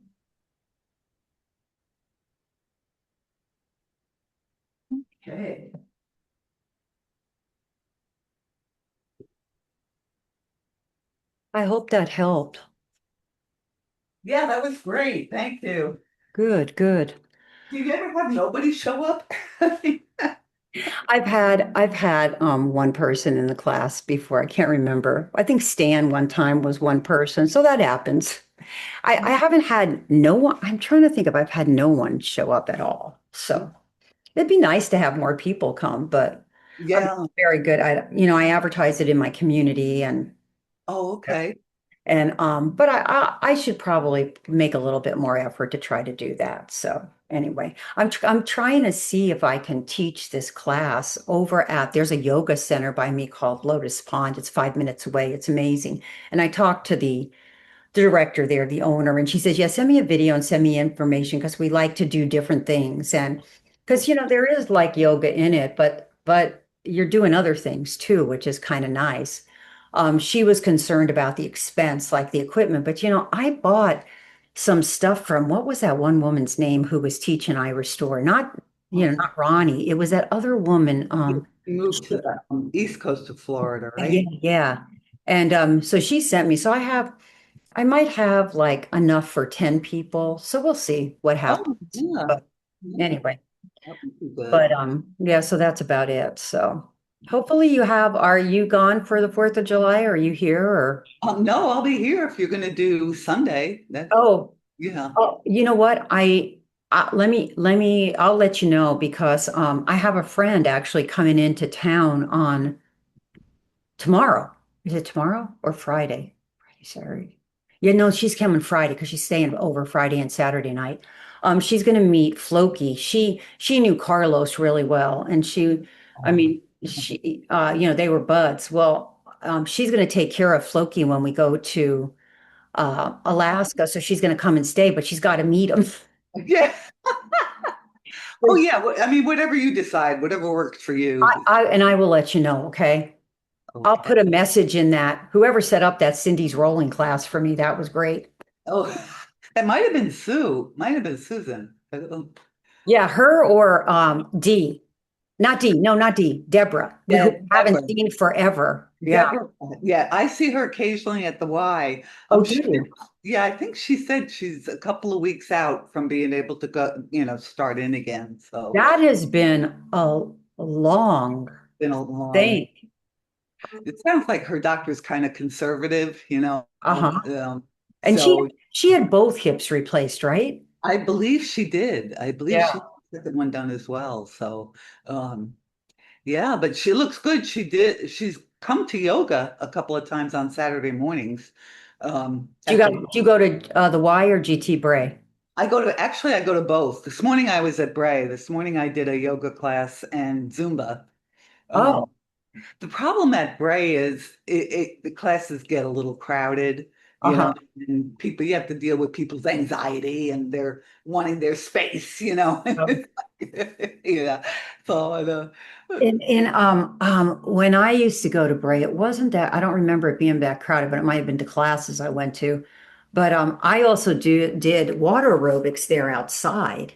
Okay. I hope that helped. Yeah, that was great. Thank you. Good, good. Do you ever have nobody show up? I've had one person in the class before. I can't remember. I think Stan one time was one person, so that happens. I haven't had no one. I'm trying to think if I've had no one show up at all. So it'd be nice to have more people come, but I'm Yeah. very good. I advertise it in my community Oh, okay. but I should probably make a little bit more effort to try to do that. So anyway, I'm trying to see if I can teach this class over at there's a yoga center by me called Lotus Pond. It's 5 minutes away. It's amazing. And I talked to the director there, the owner, and she says, yeah, send me a video and send me information because we like to do different things. And because, there is like yoga in it, but you're doing other things too, which is kind of nice. She was concerned about the expense, like the equipment, but I bought some stuff from what was that one woman's name who was teaching Irish store? Not, Um, not Ronnie. It was that other woman. you moved to the east coast of Florida, Yeah, right? yeah. And so she sent me. So I might have like enough for 10 people. So we'll see what Oh, happens. yeah. But Yeah, anyway, that would be good. but yeah, so that's about it. So hopefully are you gone for the 4th of July? Or are you here or No, I'll be here if you're going to do Sunday. That's, oh, yeah. oh, you know what? I'll let you know because I have a friend actually coming into town on tomorrow. Is it tomorrow or Friday? Friday, Saturday. Yeah, no, she's coming Friday because she's staying over Friday and Saturday night. She's going to meet Floki. She knew Carlos really well, and I Oh, mean, they were buds. Well, she's going to take care of Floki when we go to Alaska, so she's going to come and stay, but she's got to meet him. yeah. Oh, yeah. I mean, whatever you decide, whatever works for you. And I will let you know, okay? I'll Okay. put a message in that. Whoever set up that Cindy's rolling class for me, that was great. Oh, that might have been Sue. Might have been Susan. Yeah, her or Dee. Not Dee. No, not Dee. Deborah, who Yeah, I haven't Deborah. seen forever. Yeah. Deborah. Yeah, I see her occasionally at the Y. Oh, do She, you? yeah, I think she said she's a couple of weeks out from being able to go, start in again. So That has been a long been a long. thing. It sounds like her doctor's kind of conservative, Uh-huh. And So she had both hips replaced, right? I believe she did. I believe Yeah. she had the one done as well. So um, yeah, but she looks good. She's come to yoga a couple of times on Saturday mornings. At the Do you go to the Y or GT Bray? I go to both. This morning I was at Bray. This morning I did a yoga class and Zumba. Oh, Um, The problem at Bray is the classes get a little crowded, uh-huh. and you have to deal with people's anxiety and they're wanting their space. Yeah. So, When I used to go to Bray, it wasn't that I don't remember it being that crowded, but it might have been the classes I went to. But I also did water aerobics there outside,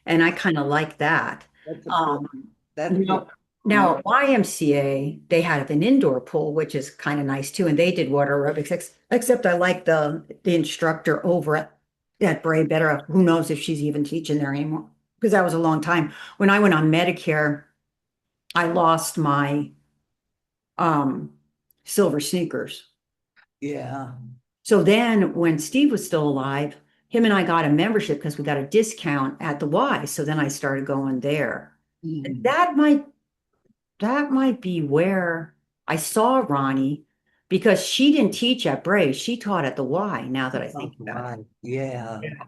and I kind of like that. that's a Um, that's you good. know, Now, YMCA, they had an indoor pool, which is kind of nice too, and they did water aerobics. Except I like the instructor over at Bray better. Who knows if she's even teaching there anymore? Because that was a long time. When I went on Medicare, I lost my um, silver sneakers. Yeah. So then, when Steve was still alive, him and I got a membership because we got a discount at the Y. So then I started going there. Mm. That might be where I saw Ronnie because she didn't teach at Bray. She taught at the Y, now that I Oh, think about it. right. Yeah. Yeah.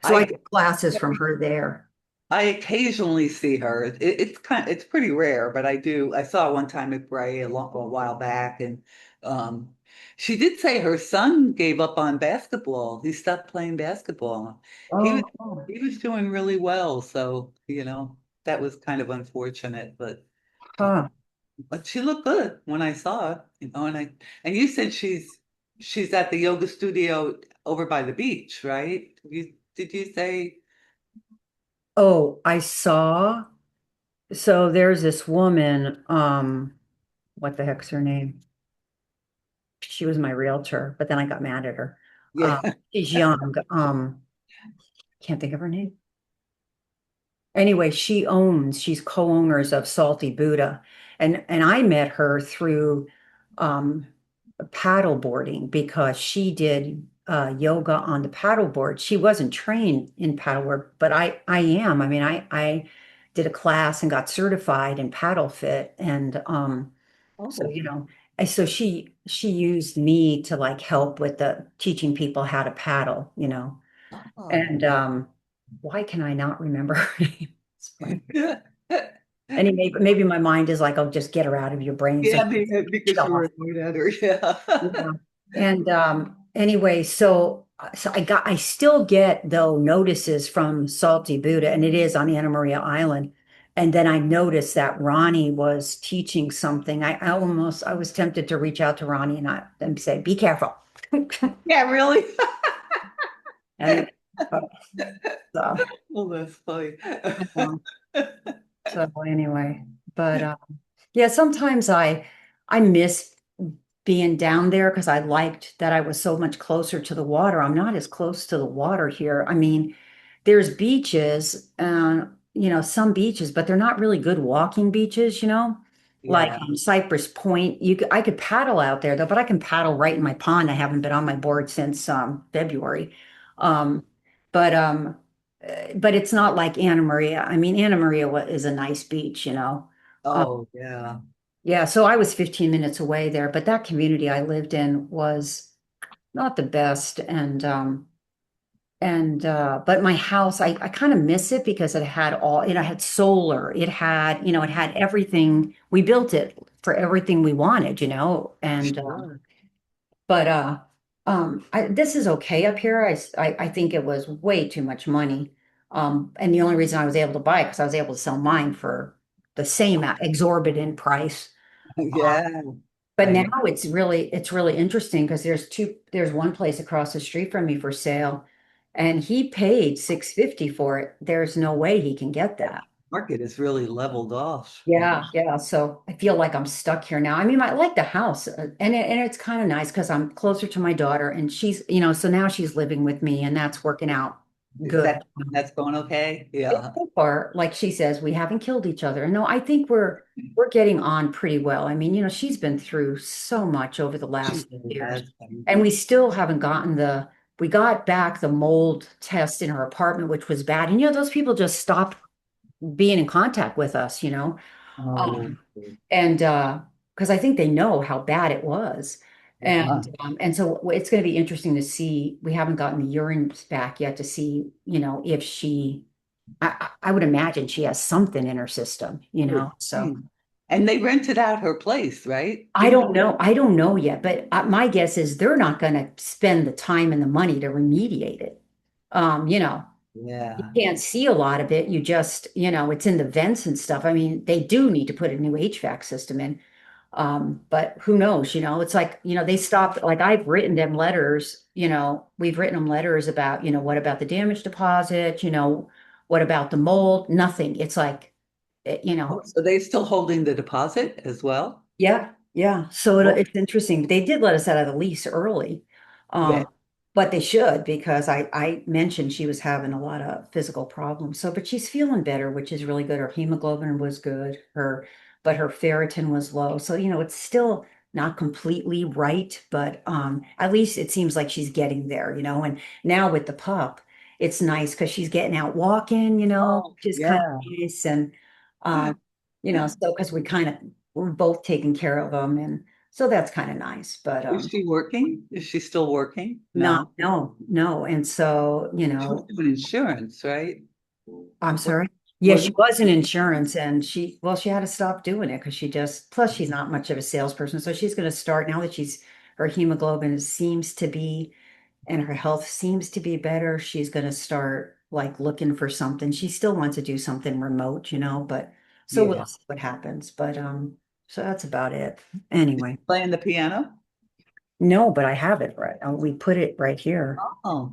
So I I took classes from her there. I occasionally see her. It's pretty rare, but I do. I saw her one time at Bray a while back, and um, she did say her son gave up on basketball. He stopped playing basketball. He was Oh, oh, he was doing really well, so that was kind of unfortunate, uh, huh. but she looked good when I saw her. And you said she's at the yoga studio over by the beach, right? Did you say? Oh, I saw. So there's this woman, what the heck's her name? She was my realtor, but then I got mad at her. Yeah. She's young. Can't think of her name. Anyway, she's co-owners of Salty Buddha. And I met her through um, paddle boarding because she did yoga on the paddleboard. She wasn't trained in paddleboard, but I am. I mean, I did a class and got certified in paddle fit. And so, Oh. so she used me to like help with the teaching people how to paddle. Oh. And why can I not remember her name? It's funny. Yeah. And maybe my mind is like, oh, just get her out of your brain. So Yeah, because you shut were off. annoyed at her. Yeah. Yeah. And anyway, so I still get though notices from Salty Buddha, and it is on Anna Maria Island. And then I noticed that Ronnie was teaching something. I was tempted to reach out to Ronnie and say, be careful. Yeah, really? And so, Well, that's funny. um, so anyway, but yeah, sometimes I miss being down there because I liked that I was so much closer to the water. I'm not as close to the water here. I mean, there's beaches, some beaches, but they're not really good walking beaches. Like Yeah. Cypress Point. I could paddle out there though, but I can paddle right in my pond. I haven't been on my board since February. Um, but it's not like Anna Maria. I mean, Anna Maria is a nice beach. Um, Oh, yeah. yeah, so I was 15 minutes away there, but that community I lived in was not the best. And but my house, I kind of miss it because it had solar, it had everything. We built it for everything we wanted. And Sure. but this is okay up here. I think it was way too much money. And the only reason I was able to buy it because I was able to sell mine for the same exorbitant price. Yeah. But now I it's really interesting because there's one place across the street from me for sale, and he paid 650 for it. There's no way he can get that. market is really leveled off. Yeah, yeah. So I feel like I'm stuck here now. I mean, I like the house, and it's kind of nice because I'm closer to my daughter, and so now she's living with me, and that's working out Is good. that's going okay? Yeah. So far, like she says, we haven't killed each other. No, I think we're getting on pretty well. I mean, she's been through so much over the She last really years, has. and we still haven't gotten we got back the mold test in her apartment, which was bad. And those people just stopped being in contact with us. Oh, Um, and because I think they know how bad it was. yeah. And so it's going to be interesting to see. We haven't gotten the urine back yet to see, if I would imagine she has something in her system. So And they rented out her place, right? I don't know. I don't know yet, but my guess is they're not going to spend the time and the money to remediate it. You Yeah. can't see a lot of it. You just, it's in the vents and stuff. I mean, they do need to put a new HVAC system in. But who knows, it's like, they stopped, like I've written them letters, we've written them letters about, what about the damage deposit, what about the mold? Nothing. It's like, you Oh, know. so they still holding the deposit as well? Yeah, yeah. So Oh, it's interesting. They did let us out of the lease early, yeah, um, but they should because I mentioned she was having a lot of physical problems. So, but she's feeling better, which is really good. Her hemoglobin was good. But her ferritin was low. So, it's still not completely right, but at least it seems like she's getting there, And now with the pup, it's nice because she's getting out walking, oh, which is kind of yeah. nice. And so because we're both taking care of them, and so that's kind of nice. But Is she working? Is she still working? not, No. no, no. And so, She was doing insurance, right? I'm What, sorry. Yeah, she wasn't was in insurance, and she had to stop doing it because plus she's not much of a salesperson. So she's going to start now that her hemoglobin seems to be, and her health seems to be better. She's going to start like looking for something. She still wants to do something remote, but so we'll yeah. see what happens. But, so that's about it. Anyway. Playing the piano? No, but I have it right. We put it right here. Oh,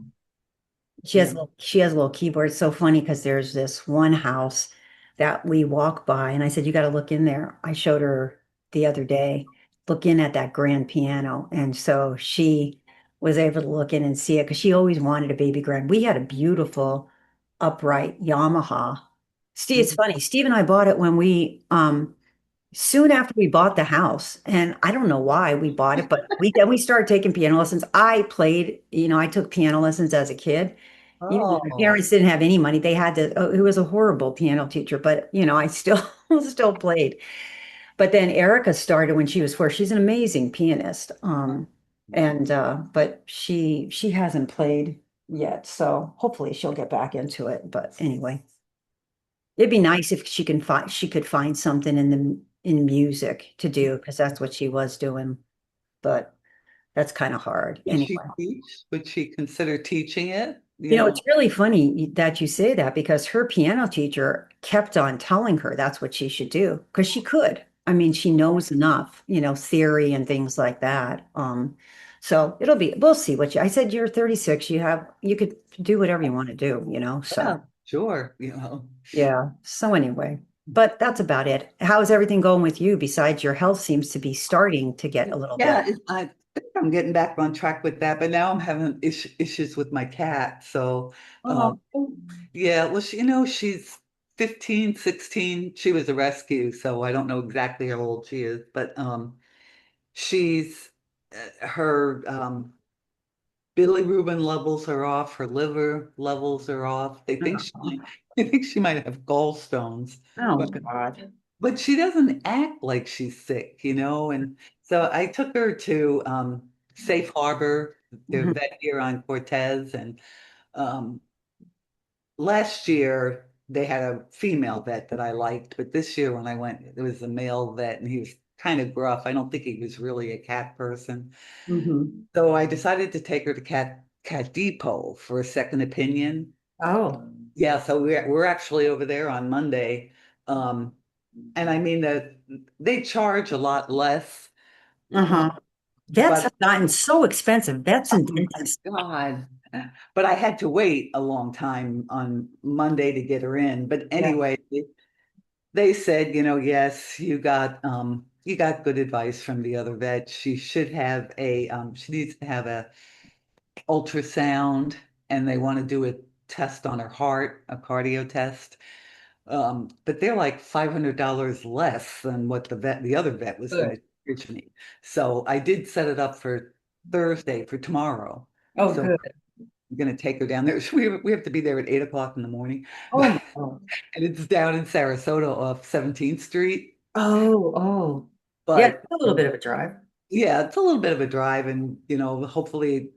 She has yeah. a little keyboard. It's so funny because there's this one house that we walk by, and I said, "You got to look in there." I showed her the other day, look in at that grand piano, and so she was able to look in and see it because she always wanted a baby grand. We had a beautiful upright Yamaha. Steve, it's Mhm. funny. Steve and I bought it when soon after we bought the house, and I don't know why we bought it, but we started taking piano lessons. I took piano lessons as a kid. Even though my Oh, parents didn't have any money, they had to. Oh, it was a horrible piano teacher, but I still still played. But then Erica started when she was 4. She's an amazing pianist. And but she hasn't played yet, so hopefully she'll get back into it. But anyway, it'd be nice if she could find something in music to do because that's what she was doing. But that's kind of hard would she anyway. teach? Would she consider teaching it? You know, It's really funny that you say that because her piano teacher kept on telling her that's what she should do because she could. I mean, she knows enough, theory and things like that. So we'll see I said you're 36, you could do whatever you want to do, so yeah, sure. yeah. So anyway, but that's about it. How's everything going with you besides your health seems to be starting to get a little better? Yeah, I think I'm getting back on track with that, but now I'm having issues with my cat. So, Oh, um, yeah, well, she's 15, 16. She was a rescue, so I don't know exactly how old she is, but she's her bilirubin levels are off, her liver levels are off. They think they think she might have gallstones, oh but God. she doesn't act like she's sick. And so I took her to Safe Harbor, the Mhm. vet here on Cortez, and um, last year they had a female vet that I liked, but this year when I went, there was a male vet, and he was kind of gruff. I don't think he was really a cat person. Mhm. So I decided to take her to Cat Depot for a second opinion. Oh, Yeah, so we're actually over there on Monday. Um, and I mean that they charge a lot less, uh-huh. Vets but have gotten so expensive. Vets oh and my dentists. God. But I had to wait a long time on Monday to get her in. But Yeah. anyway, they said, yes, you got good advice from the other vet. She needs to have a ultrasound, and they want to do a test on her heart, a cardio test. But they're like $500 less than what the other vet was going Good. to charge me. So I did set it up for Thursday, for tomorrow. Oh, So good. I'm going to take her down there. We have to be there at 8 o'clock in the morning, Oh my God. and it's down in Sarasota off 17th Street. Oh, oh. Yeah, it's But a little bit of a drive. yeah, it's a little bit of a drive, and hopefully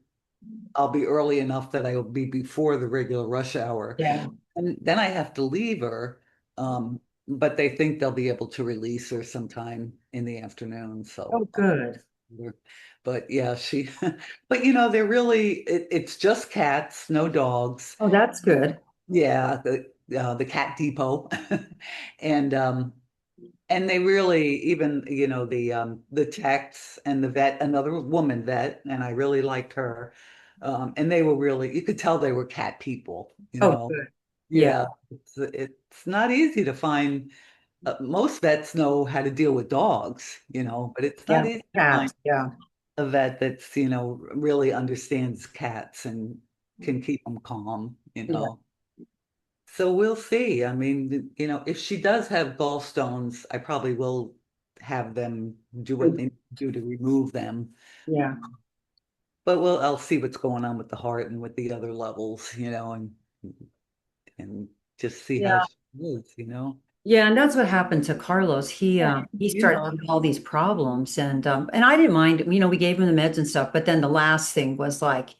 I'll be early enough that I will be before the regular rush hour. Yeah. And then I have to leave her. But they think they'll be able to release her sometime in the afternoon. Oh, So, good. but yeah, but it's just cats, no dogs. Oh, that's good. Yeah, the Cat Depot. And they really, even the techs and the vet, another woman vet, and I really liked her. And they were really, you could tell they were cat people. Oh, good. Yeah. Yeah, it's not easy to find. most vets know how to deal with dogs, but it's not Yeah, easy to find cats. Yeah, a vet that's, really understands cats and can keep them calm. yeah. So we'll see. I mean, if she does have gallstones, I probably will have them do what they do to remove them. Yeah. But I'll see what's going on with the heart and with the other levels, and just see how Yeah. she is. Yeah, and that's what happened to Carlos. Yeah, He you started know. having all these problems, and I didn't mind. We gave him the meds and stuff, but then the last thing was like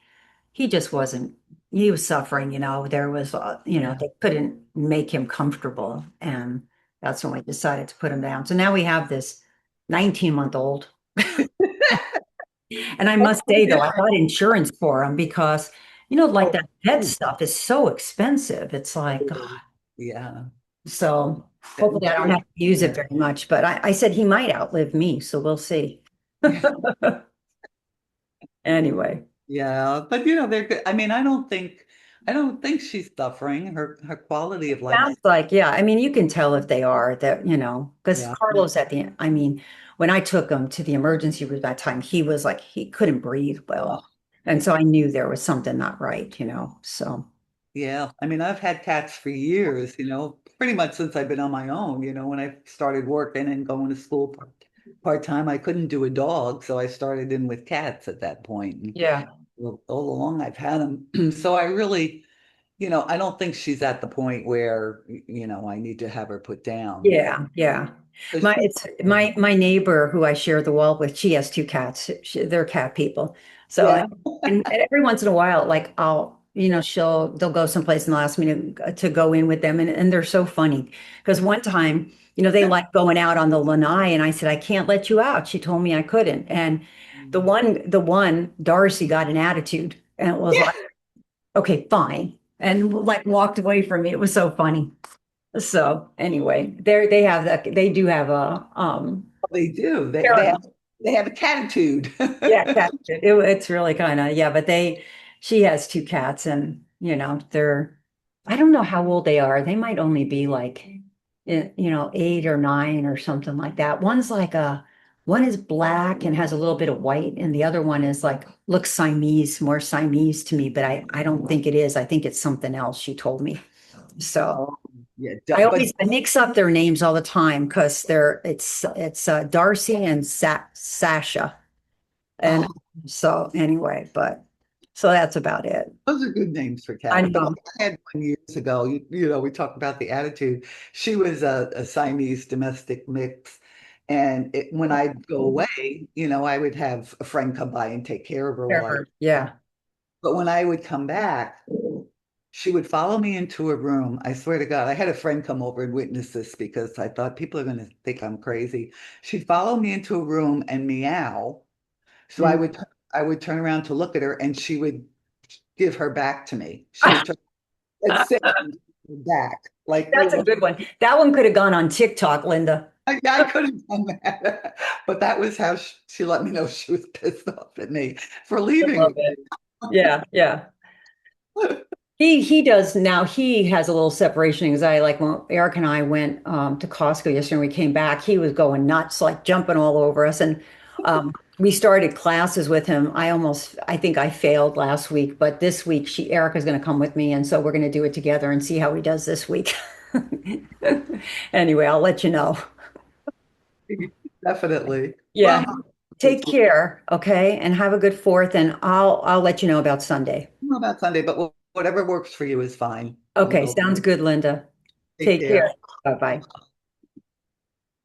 he just wasn't. He was suffering. There was Yeah. they couldn't make him comfortable, and that's when we decided to put him down. So now we have this 19-month-old, and I must say though, I got insurance for him because like Oh, that pet stuff is so expensive. It's like yeah. So That hopefully I don't have insurance. to use it Yeah. very much, but I said he might outlive me, so we'll see. Anyway, Yeah, but they're good. I mean, I don't think she's suffering. Her quality of life. sounds like, yeah, I mean, you can tell if they are that, because Yeah. Carlos at the end, I mean, when I took him to the emergency room that time, he was like, he couldn't breathe well. Oh, And so I knew there was something not right. So yeah. I mean, I've had cats for years, pretty much since I've been on my own. When I started working and going to school part-time, I couldn't do a dog, so I started in with cats at that point. And yeah, all along I've had them. So I really, I don't think she's at the point where, I need to have her put down. yeah, yeah. So My she, it's my neighbor who I share the wall with. She has two cats. They're cat people. So yeah. and every once in a while, like they'll go someplace and they'll ask me to go in with them, and they're so funny because one time, they like going out on the lanai, and I said I can't let you out. She told me I couldn't, and the one Darcy got an attitude, and it was like, okay, fine, and like walked away from me. It was so funny. So anyway, they do have a They do. They fair they enough. have they have a catitude. Yeah, cat. It's really kind of, yeah, but she has two cats, and I don't know how old they are. They might only be like 8 or 9 or something like that. One is black and has a little bit of white, and the other one is like looks Siamese, more Siamese to me, but I don't think it is. I think it's something else, she told me. So Oh, yeah, I mix up their names all the time because it's Darcy and Sasha. And oh, so anyway, but so that's about it. those are good names for I cats. The one know. I had one years ago, we talked about the attitude. She was a Siamese domestic mix. And when I'd go away, I would have a friend come by and take care of her while I. Yeah. But when I would come back, she would follow me into a room. I swear to God, I had a friend come over and witness this because I thought people are going to think I'm crazy. She'd follow me into a room and meow. So I Mm. would I would turn around to look at her and she would give her back to me. She would turn and sit back like That's a really. good one. That one could have gone on TikTok, Linda. I could have done that, but that was how she let me know she was pissed off at me for I leaving love with it. Yeah, yeah. He does now. He has a little separation anxiety. Like when Eric and I went to Costco yesterday and we came back, he was going nuts, like jumping all over us. And we started classes with him. I think I failed last week, but this week Erica's going to come with me, and so we're going to do it together and see how he does this week. Anyway, I'll let you know. me. Definitely. Yeah. Well, Take care, okay, and have a good fourth. And I'll let you know about Sunday. I don't know about Sunday, but whatever works for you is fine. We'll Okay, go. sounds good, Linda. Take Take care. care. Bye bye.